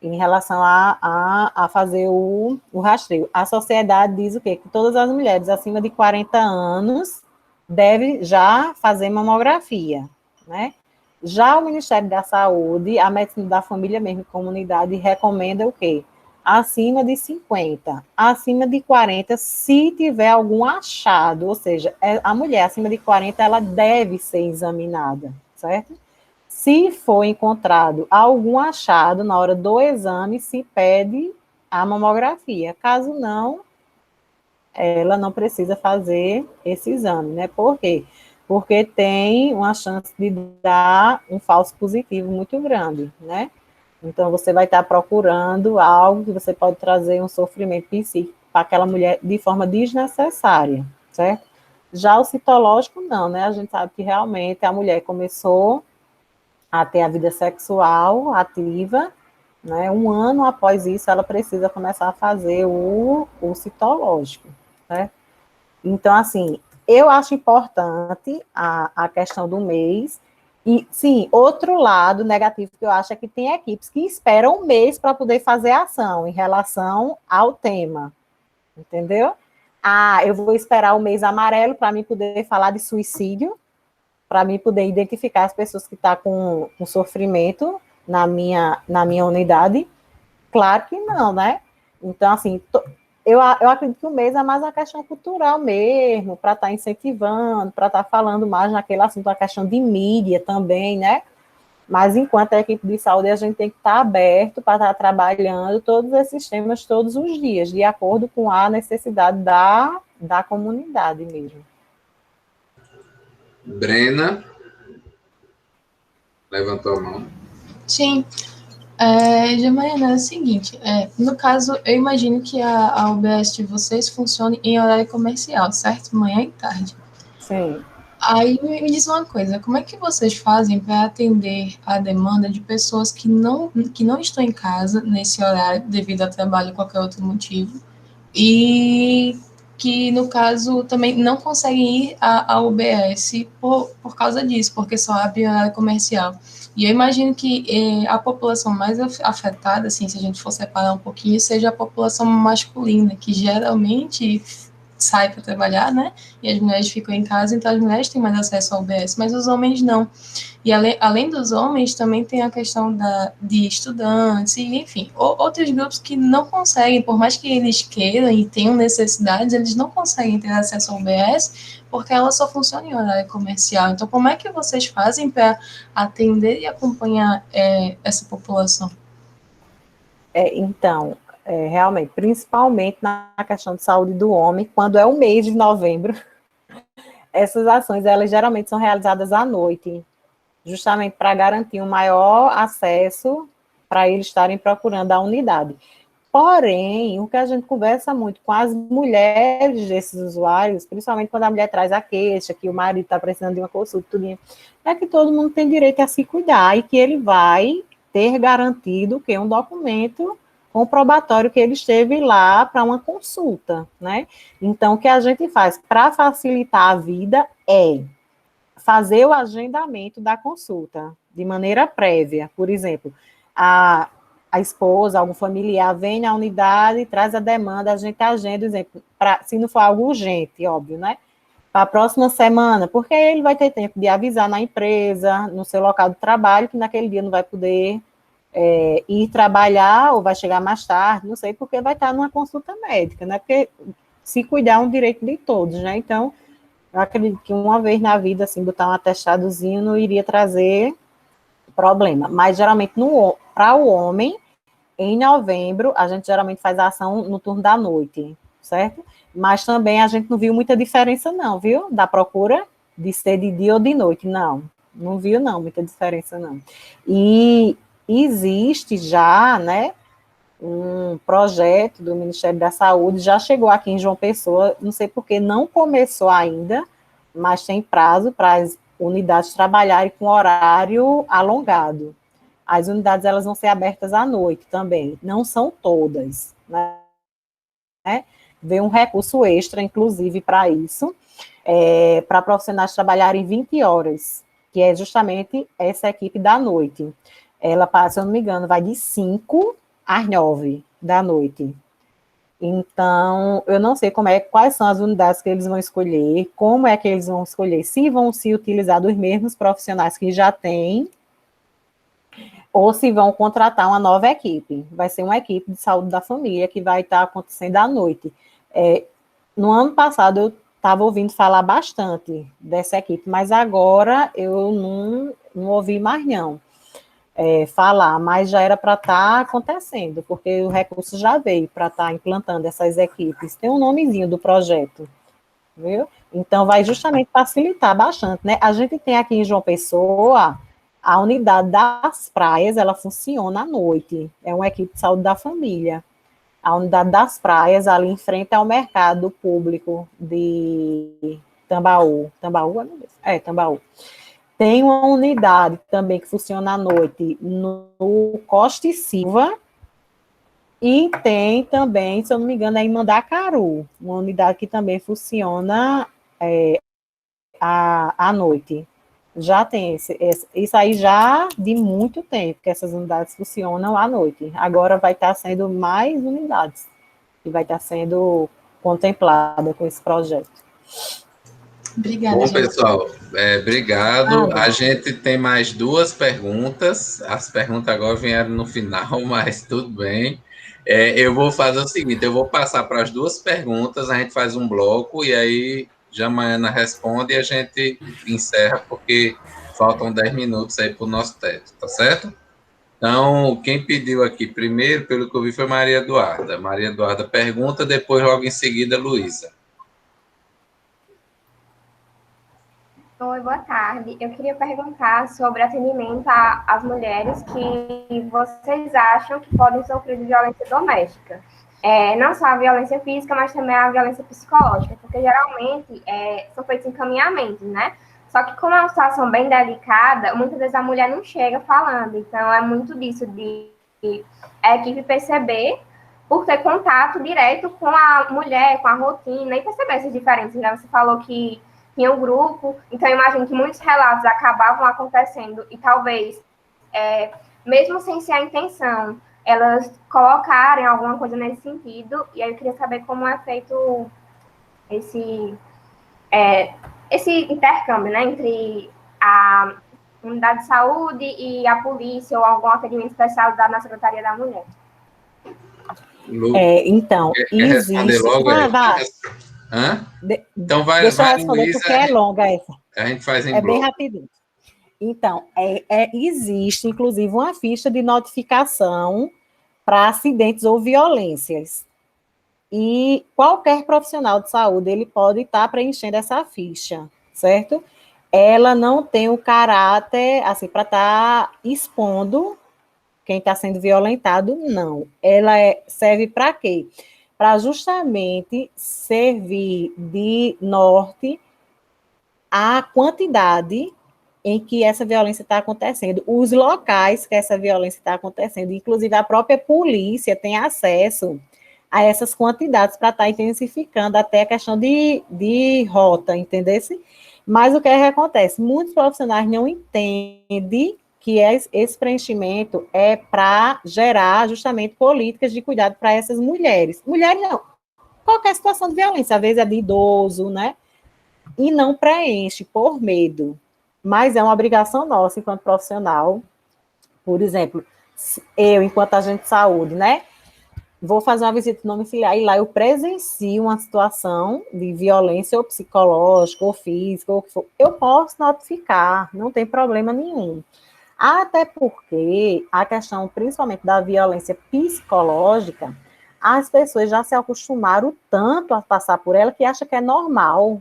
Em relação a fazer o rastreio. A sociedade diz o quê? Que todas as mulheres acima de 40 anos devem já fazer mamografia, né? Já o Ministério da Saúde, a Medicina da Família mesmo, comunidade, recomenda o quê? Acima de 50, acima de 40, se tiver algum achado, ou seja, a mulher acima de 40, ela deve ser examinada, certo? Se for encontrado algum achado na hora do exame, se pede a mamografia. Caso não, ela não precisa fazer esse exame, né? Por quê? Porque tem uma chance de dar um falso positivo muito grande, né? Então, você vai estar procurando algo que você pode trazer um sofrimento psíquico para aquela mulher de forma desnecessária, certo? Já o citológico, não, né? A gente sabe que realmente a mulher começou a ter a vida sexual ativa, né? Um ano após isso, ela precisa começar a fazer o citológico, né? Então, assim, eu acho importante a questão do mês. E, sim, outro lado negativo que eu acho é que tem equipes que esperam um mês para poder fazer ação em relação ao tema, entendeu? Ah, eu vou esperar o mês amarelo para mim poder falar de suicídio, para mim poder identificar as pessoas que estão com sofrimento na minha unidade. Claro que não, né? Então, assim, eu acredito que o mês é mais uma questão cultural mesmo, para estar incentivando, para estar falando mais naquele assunto, a questão de mídia também, né? Mas enquanto a equipe de saúde, a gente tem que estar aberto para estar trabalhando todos esses temas todos os dias, de acordo com a necessidade da comunidade mesmo. Brena levantou a mão. Sim. Jamaína, é o seguinte, no caso, eu imagino que a UBS de vocês funcione em horário comercial, certo? Manhã e tarde. Sim. Aí me diz uma coisa, como é que vocês fazem para atender a demanda de pessoas que não estão em casa nesse horário, devido ao trabalho ou qualquer outro motivo, e que, no caso, também não conseguem ir à UBS por causa disso, porque só abre a área comercial. E eu imagino que a população mais afetada, assim, se a gente for separar um pouquinho, seja a população masculina, que geralmente sai para trabalhar, né? E as mulheres ficam em casa, então as mulheres têm mais acesso ao UBS, mas os homens não. E além dos homens, também tem a questão de estudantes, e, enfim, outros grupos que não conseguem, por mais que eles queiram e tenham necessidades, eles não conseguem ter acesso ao UBS, porque ela só funciona em horário comercial. Então, como é que vocês fazem para atender e acompanhar essa população? Então, realmente, principalmente na questão de saúde do homem, quando é o mês de novembro, essas ações, elas geralmente são realizadas à noite, justamente para garantir um maior acesso para eles estarem procurando a unidade. Porém, o que a gente conversa muito com as mulheres desses usuários, principalmente quando a mulher traz a queixa, que o marido está precisando de uma consulta, tudo, é que todo mundo tem direito a se cuidar e que ele vai ter garantido que um documento comprobatório que ele esteve lá para uma consulta, né? Então, o que a gente faz para facilitar a vida é fazer o agendamento da consulta de maneira prévia. Por exemplo, a esposa, algum familiar vem na unidade, traz a demanda, a gente agenda, exemplo, se não for algo urgente, óbvio, né? Para a próxima semana, porque ele vai ter tempo de avisar na empresa, no seu local de trabalho, que naquele dia não vai poder ir trabalhar ou vai chegar mais tarde, não sei, porque vai estar numa consulta médica, né? Porque se cuidar é um direito de todos, né? Então, eu acredito que uma vez na vida, assim, botar um atestadozinho não iria trazer problema. Mas, geralmente, para o homem, em novembro, a gente geralmente faz a ação no turno da noite, certo? Mas também a gente não viu muita diferença, não, viu? Da procura de ser de dia ou de noite, não. Não viu, não, muita diferença, não. E existe já, né, um projeto do Ministério da Saúde, já chegou aqui em João Pessoa, não sei por que não começou ainda, mas tem prazo para as unidades trabalharem com horário alongado. As unidades, elas vão ser abertas à noite também, não são todas, né? Vem um recurso extra, inclusive, para isso, para profissionais trabalharem 20 horas, que é justamente essa equipe da noite. Ela, se eu não me engano, vai de 5 às 9 da noite. Então, eu não sei quais são as unidades que eles vão escolher, como é que eles vão escolher, se vão se utilizar dos mesmos profissionais que já têm, ou se vão contratar uma nova equipe. Vai ser uma equipe de saúde da família que vai estar acontecendo à noite. No ano passado, eu estava ouvindo falar bastante dessa equipe, mas agora eu não ouvi mais, não. Falar, mas já era para estar acontecendo, porque o recurso já veio para estar implantando essas equipes. Tem um nomezinho do projeto, viu? Então, vai justamente facilitar bastante, né? A gente tem aqui em João Pessoa, a unidade das praias, ela funciona à noite. É uma equipe de saúde da família. A unidade das praias, ali em frente ao mercado público de Tambaú. Tambaú, Tambaú. Tem uma unidade também que funciona à noite no Costa e Silva, e tem também, se eu não me engano, em Mandacaru, uma unidade que também funciona à noite. Já tem isso aí já de muito tempo, que essas unidades funcionam à noite. Agora vai estar sendo mais unidades, que vai estar sendo contemplada com esse projeto. Obrigada, Bom, gente. pessoal, obrigado. A gente tem mais 2 perguntas. As perguntas agora vieram no final, mas tudo bem. Eu vou fazer o seguinte, eu vou passar para as 2 perguntas, a gente faz um bloco e aí Jamaina responde e a gente encerra, porque faltam 10 minutos aí para o nosso teto, tá certo? Então, quem pediu aqui primeiro, pelo que eu vi, foi Maria Eduarda. Maria Eduarda pergunta, depois logo em seguida, Luísa. Oi, boa tarde. Eu queria perguntar sobre atendimento às mulheres que vocês acham que podem sofrer de violência doméstica. Não só a violência física, mas também a violência psicológica, porque geralmente são feitos encaminhamentos, né? Só que como é uma situação bem delicada, muitas vezes a mulher não chega falando. Então, é muito disso de a equipe perceber por ter contato direto com a mulher, com a rotina, e perceber essas diferenças. Né? Você falou que tinha um grupo, então eu imagino que muitos relatos acabavam acontecendo, e talvez, mesmo sem ser a intenção, elas colocarem alguma coisa nesse sentido, e aí eu queria saber como é feito esse intercâmbio, né, entre a unidade de saúde e a polícia, ou algum atendimento especializado na Secretaria da Mulher. Lu, Então, quer responder logo? Então deixa eu responder, Luísa, porque é longa essa. A gente faz em bloco. bloco. Bem rapidinho. Então, existe, inclusive, uma ficha de notificação para acidentes ou violências. E qualquer profissional de saúde, ele pode estar preenchendo essa ficha, certo? Ela não tem o caráter, assim, para estar expondo quem está sendo violentado, não. Ela serve para quê? Para justamente servir de norte à quantidade em que essa violência está acontecendo, os locais que essa violência está acontecendo, inclusive a própria polícia tem acesso a essas quantidades para estar intensificando até a questão de rota, entendesse? Mas o que é que acontece? Muitos profissionais não entendem que esse preenchimento é para gerar justamente políticas de cuidado para essas mulheres. Mulheres não, qualquer situação de violência, às vezes é de idoso, né? E não preenche por medo. Mas é uma obrigação nossa, enquanto profissional. Por exemplo, eu, enquanto agente de saúde, né? Vou fazer uma visita domiciliar e lá eu presencio uma situação de violência ou psicológica, ou física, ou o que for. Eu posso notificar, não tem problema nenhum. Até porque a questão, principalmente da violência psicológica, as pessoas já se acostumaram tanto a passar por ela que acha que é normal,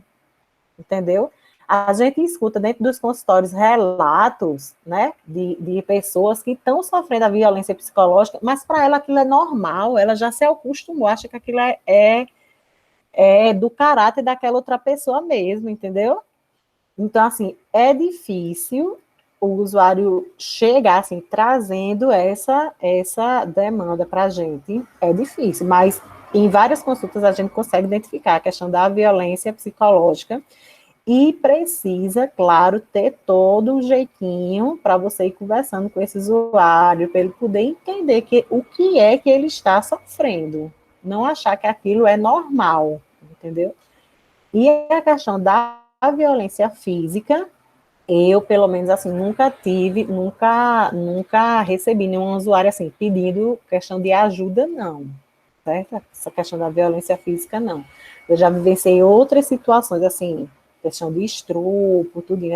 entendeu? A gente escuta dentro dos consultórios relatos, né, de pessoas que estão sofrendo a violência psicológica, mas para ela aquilo é normal, ela já se acostumou, acha que aquilo é do caráter daquela outra pessoa mesmo, entendeu? Então, assim, é difícil o usuário chegar, assim, trazendo essa demanda para a gente, é difícil, mas em várias consultas a gente consegue identificar a questão da violência psicológica. E precisa, claro, ter todo um jeitinho para você ir conversando com esse usuário, para ele poder entender o que é que ele está sofrendo. Não achar que aquilo é normal, entendeu? E a questão da violência física, eu, pelo menos, assim, nunca recebi nenhum usuário, assim, pedindo questão de ajuda, não. Certo? Essa questão da violência física, não. Eu já vivenciei outras situações, assim, questão de estupro, tudo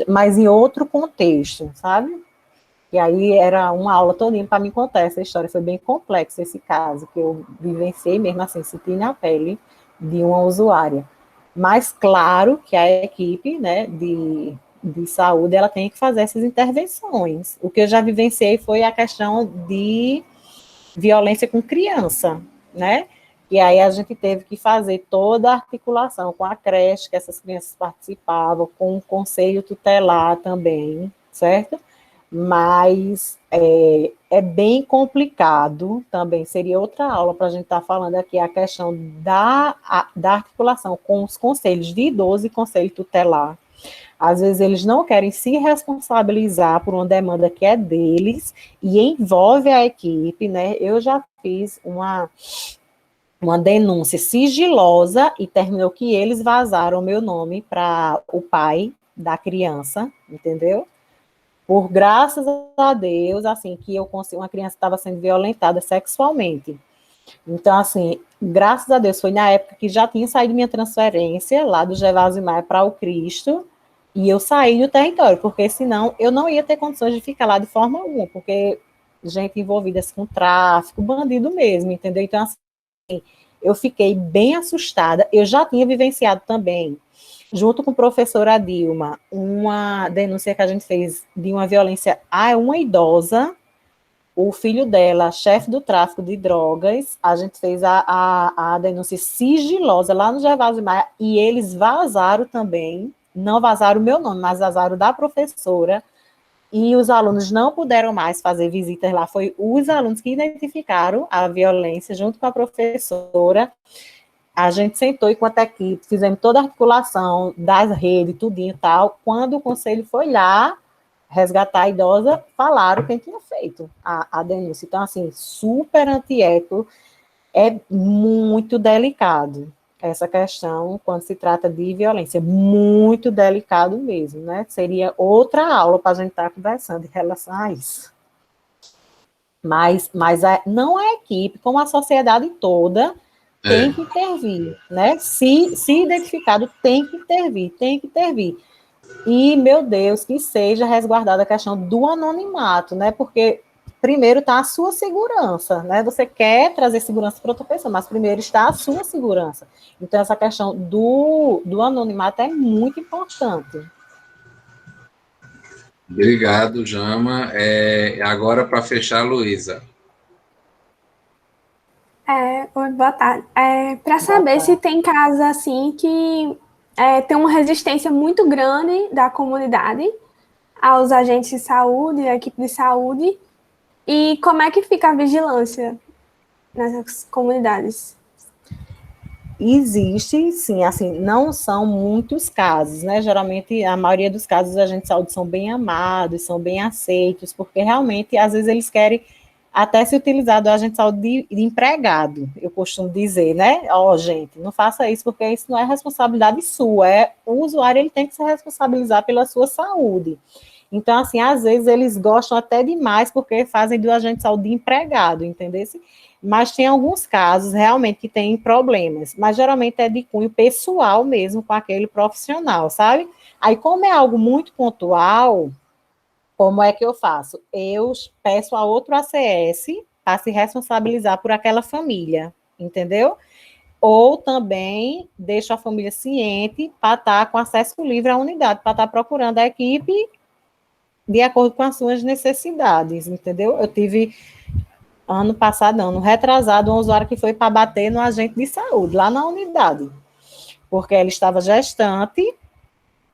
mas em outro contexto, sabe? E aí era uma aula todinha para me contar essa história, foi bem complexo esse caso, que eu vivenciei mesmo assim, senti na pele de uma usuária. Mas claro que a equipe, né, de saúde, ela tem que fazer essas intervenções. O que eu já vivenciei foi a questão de violência com criança, né? E aí a gente teve que fazer toda a articulação com a creche, que essas crianças participavam, com o conselho tutelar também, certo? Mas é bem complicado também, seria outra aula para a gente estar falando aqui, a questão da articulação com os conselhos de idoso e conselho tutelar. Às vezes eles não querem se responsabilizar por uma demanda que é deles e envolve a equipe, né? Eu já fiz uma denúncia sigilosa e terminou que eles vazaram o meu nome para o pai da criança, entendeu? Por graças a Deus, assim, que eu consegui, uma criança estava sendo violentada sexualmente. Então, assim, graças a Deus, foi na época que já tinha saído minha transferência lá do Gervásio Maia para o Cristo, e eu saí do território, porque senão eu não ia ter condições de ficar lá de forma alguma, porque gente envolvida com tráfico, bandido mesmo, entendeu? Então, assim, eu fiquei bem assustada. Eu já tinha vivenciado também, junto com a professora Dilma, uma denúncia que a gente fez de uma violência a uma idosa, o filho dela, chefe do tráfico de drogas, a gente fez a denúncia sigilosa lá no Gervásio Maia, e eles vazaram também, não vazaram o meu nome, mas vazaram da professora, e os alunos não puderam mais fazer visitas lá, foi os alunos que identificaram a violência junto com a professora. A gente sentou enquanto equipe, fizemos toda a articulação das redes, tudinho e tal. Quando o conselho foi lá resgatar a idosa, falaram quem tinha feito a denúncia. Então, assim, super antiético, é muito delicado essa questão quando se trata de violência, muito delicado mesmo, né? Seria outra aula para a gente estar conversando em relação a isso. Mas não a equipe, como a sociedade toda tem que intervir, né? Se identificado, tem que intervir. E, meu Deus, que seja resguardada a questão do anonimato, né? Porque primeiro está a sua segurança, né? Você quer trazer segurança para outra pessoa, mas primeiro está a sua segurança. Então, essa questão do anonimato é muito importante. Obrigado, Jama. Agora, para fechar, Luísa. Oi, boa tarde. Para saber se tem casos assim que tem uma resistência muito grande da comunidade aos agentes de saúde, à equipe de saúde, e como é que fica a vigilância nessas comunidades? Existe, sim, assim, não são muitos casos, né? Geralmente, a maioria dos casos, os agentes de saúde são bem amados, são bem aceitos, porque realmente, às vezes, eles querem até se utilizar do agente de saúde de empregado, eu costumo dizer, né? Gente, não faça isso, porque isso não é responsabilidade sua, o usuário, ele tem que se responsabilizar pela sua saúde. Então, assim, às vezes, eles gostam até demais, porque fazem do agente de saúde de empregado, entendeu? Mas tem alguns casos, realmente, que tem problemas, mas geralmente é de cunho pessoal mesmo, com aquele profissional, sabe? Aí, como é algo muito pontual, como é que eu faço? Eu peço a outro ACS para se responsabilizar por aquela família, entendeu? Ou também deixo a família ciente para estar com acesso livre à unidade, para estar procurando a equipe de acordo com as suas necessidades, entendeu? Eu tive, ano passado, ano retrasado, um usuário que foi para bater no agente de saúde, lá na unidade, porque ela estava gestante.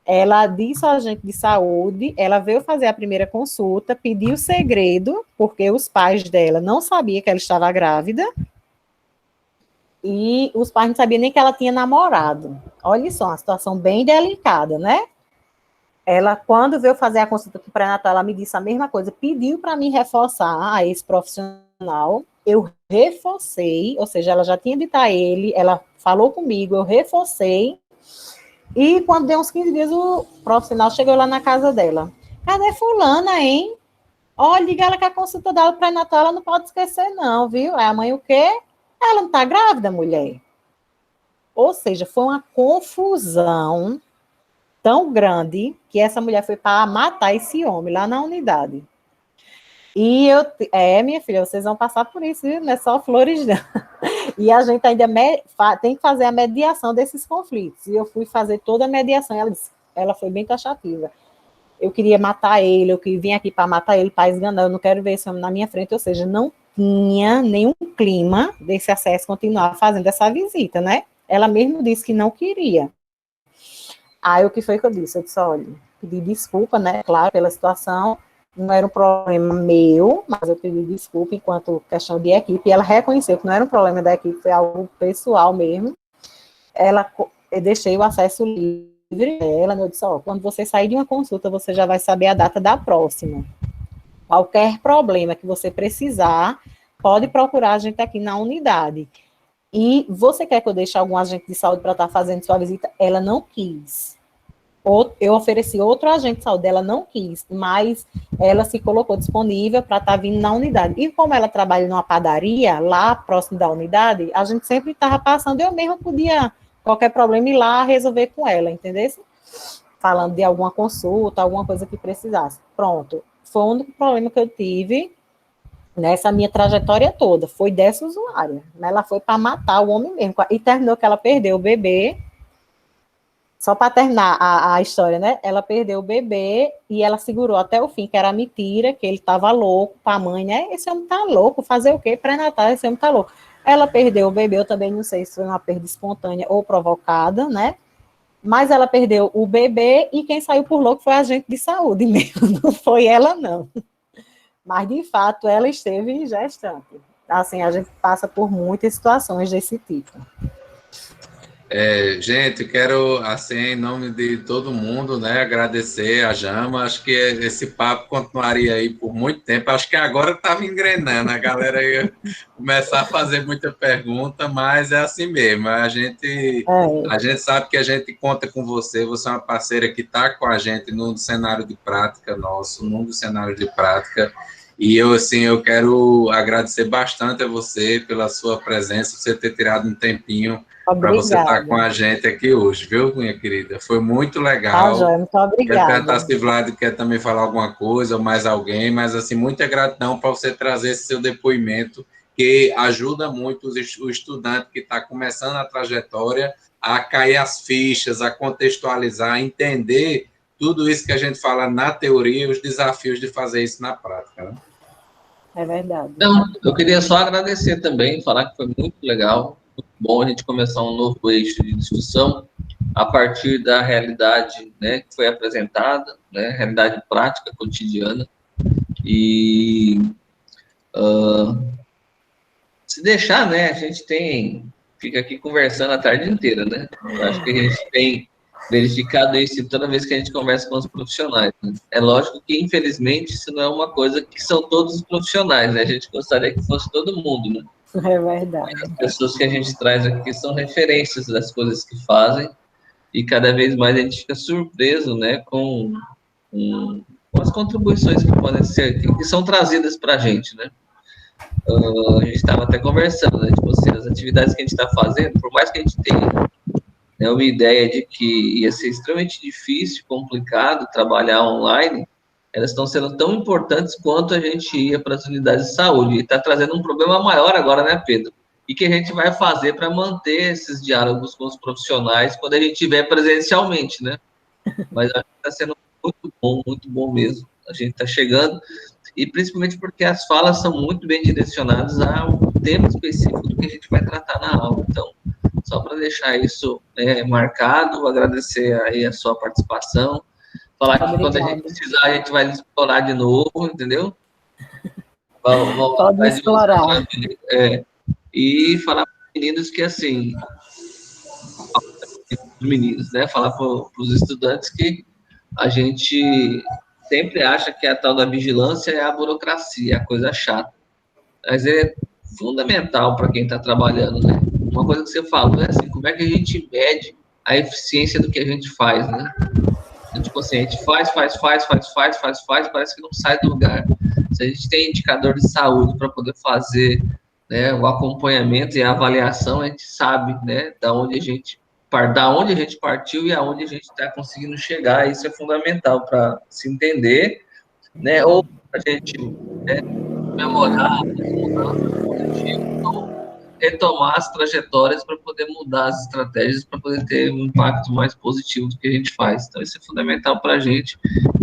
Ela disse ao agente de saúde, ela veio fazer a primeira consulta, pediu segredo, porque os pais dela não sabiam que ela estava grávida, e os pais não sabiam nem que ela tinha namorado. Olha só, uma situação bem delicada, né? Ela, quando veio fazer a consulta para pré-natal, ela me disse a mesma coisa, pediu para mim reforçar a esse profissional, eu reforcei, ou seja, ela já tinha dito a ele, ela falou comigo, eu reforcei. E quando deu uns 15 dias, o profissional chegou lá na casa dela. Cadê fulana, hein? Ó, liga ela que a consulta dela pré-natal, ela não pode esquecer não, viu? Aí a mãe o quê? Ela não tá grávida, mulher. Ou seja, foi uma confusão tão grande que essa mulher foi para matar esse homem lá na unidade. E minha filha, vocês vão passar por isso, viu? Não é só flores, não. E a gente ainda tem que fazer a mediação desses conflitos. E eu fui fazer toda a mediação. Ela foi bem taxativa. Eu queria matar ele, eu vim aqui para matar ele, para esganar, eu não quero ver esse homem na minha frente. Ou seja, não tinha nenhum clima desse acesso continuar fazendo essa visita, né? Ela mesmo disse que não queria. Aí o que foi que eu disse? Eu disse, olha, pedi desculpa, né? Claro, pela situação. Não era um problema meu, mas eu pedi desculpa enquanto questão de equipe, e ela reconheceu que não era um problema da equipe, foi algo pessoal mesmo. Eu deixei o acesso livre dela, eu disse, quando você sair de uma consulta, você já vai saber a data da próxima. Qualquer problema que você precisar, pode procurar a gente aqui na unidade. E você quer que eu deixe algum agente de saúde para estar fazendo sua visita? Ela não quis. Eu ofereci outro agente de saúde, ela não quis, mas ela se colocou disponível para estar vindo na unidade. E como ela trabalha numa padaria, lá próximo da unidade, a gente sempre estava passando, eu mesma podia, qualquer problema, ir lá resolver com ela, entendeu? Falando de alguma consulta, alguma coisa que precisasse. Pronto. Foi o único problema que eu tive nessa minha trajetória toda, foi dessa usuária. Ela foi para matar o homem mesmo, e terminou que ela perdeu o bebê. Só para terminar a história, né? Ela perdeu o bebê e ela segurou até o fim, que era mentira, que ele estava louco para a mãe, né? Esse homem tá louco, fazer o quê? Pré-natal, esse homem tá louco. Ela perdeu o bebê, eu também não sei se foi uma perda espontânea ou provocada, né? Mas ela perdeu o bebê e quem saiu por louco foi a agente de saúde mesmo, não foi ela, não. Mas, de fato, ela esteve gestante. Assim, a gente passa por muitas situações desse tipo. Gente, quero, assim, em nome de todo mundo, né, agradecer a Jama. Acho que esse papo continuaria aí por muito tempo. Acho que agora estava engrenando, a galera ia começar a fazer muita pergunta, mas é assim mesmo. A gente sabe que a gente conta com você. Você é uma parceira que está com a gente no cenário de prática nosso, num dos cenários de prática. E eu, assim, eu quero agradecer bastante a você pela sua presença, você ter tirado um tempinho para você estar com a gente aqui hoje, viu, minha querida? Foi muito legal. Joia, muito obrigada. Quero perguntar se o Vlad quer também falar alguma coisa, ou mais alguém, mas, assim, muita gratidão para você trazer esse seu depoimento, que ajuda muito o estudante que está começando a trajetória a cair as fichas, a contextualizar, a entender tudo isso que a gente fala na teoria e os desafios de fazer isso na prática, né? É verdade. Então, eu queria só agradecer também, falar que foi muito legal, muito bom a gente começar um novo eixo de discussão a partir da realidade, né, que foi apresentada, né, realidade prática, cotidiana, e se deixar, né, a gente fica aqui conversando a tarde inteira, né, eu acho que a gente tem verificado isso toda vez que a gente conversa com os profissionais, né? É lógico que, infelizmente, isso não é uma coisa que são todos os profissionais, né? A gente gostaria que fosse todo mundo, né? É verdade. As pessoas que a gente traz aqui são referências das coisas que fazem e cada vez mais a gente fica surpreso, né, com as contribuições que podem ser, que são trazidas para a gente, né? A gente estava até conversando, né? Tipo assim, as atividades que a gente está fazendo, por mais que a gente tenha uma ideia de que ia ser extremamente difícil, complicado trabalhar online, elas estão sendo tão importantes quanto a gente ia para as unidades de saúde. E está trazendo um problema maior agora, né, Pedro? E que a gente vai fazer para manter esses diálogos com os profissionais quando a gente estiver presencialmente, né? Mas acho que está sendo muito bom mesmo. A gente está chegando, e principalmente porque as falas são muito bem direcionadas a um tema específico do que a gente vai tratar na aula. Então, só para deixar isso marcado, agradecer aí a sua participação, falar que quando a gente precisar, a gente vai explorar de novo, entendeu? Pode explorar. E falar para os meninos que, assim, os meninos, né? Falar para os estudantes que a gente sempre acha que a tal da vigilância é a burocracia, a coisa chata. Mas é fundamental para quem está trabalhando, né? Uma coisa que você falou é assim, como é que a gente mede a eficiência do que a gente faz, né? Tipo assim, a gente faz, parece que não sai do lugar. Se a gente tem indicador de saúde para poder fazer, né, o acompanhamento e a avaliação, a gente sabe, né, da onde a gente partiu e aonde a gente está conseguindo chegar. Isso é fundamental para se entender, né, ou para a gente, né, memorar, retomar as trajetórias para poder mudar as estratégias, para poder ter um impacto mais positivo do que a gente faz. Então, isso é fundamental para a gente.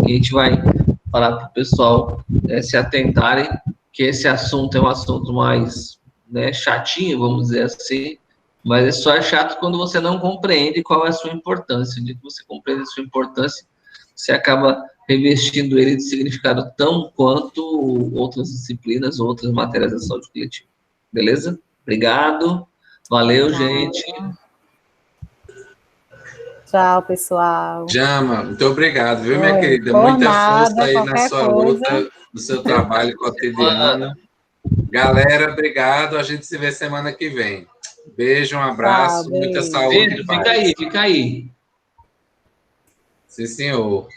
E a gente vai falar para o pessoal se atentarem que esse assunto é um assunto mais, né, chatinho, vamos dizer assim, mas só é chato quando você não compreende qual é a sua importância. De que você compreende a sua importância, você acaba revestindo ele de significado tão quanto outras disciplinas, outras matérias da saúde coletiva. Beleza? Obrigado. Valeu, gente. Tchau, pessoal. Jama, muito obrigado, viu, minha querida? Muita força aí na sua luta, no seu trabalho cotidiano. Galera, obrigado. A gente se vê semana que vem. Beijo, um abraço, muita saúde. Pedro, fica aí. Sim, senhor.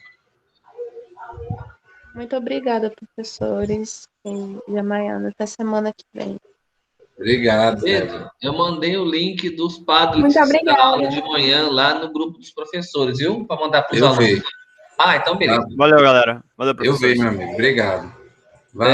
Muito obrigada, professores. E amanhã, até semana que vem. Obrigado, Pedro. Eu mandei o link dos padres da aula de manhã lá no grupo dos professores, viu? Para mandar para os alunos. Vi. Então beleza. Valeu, galera. Valeu, professor. Eu vi, meu amigo. Obrigado.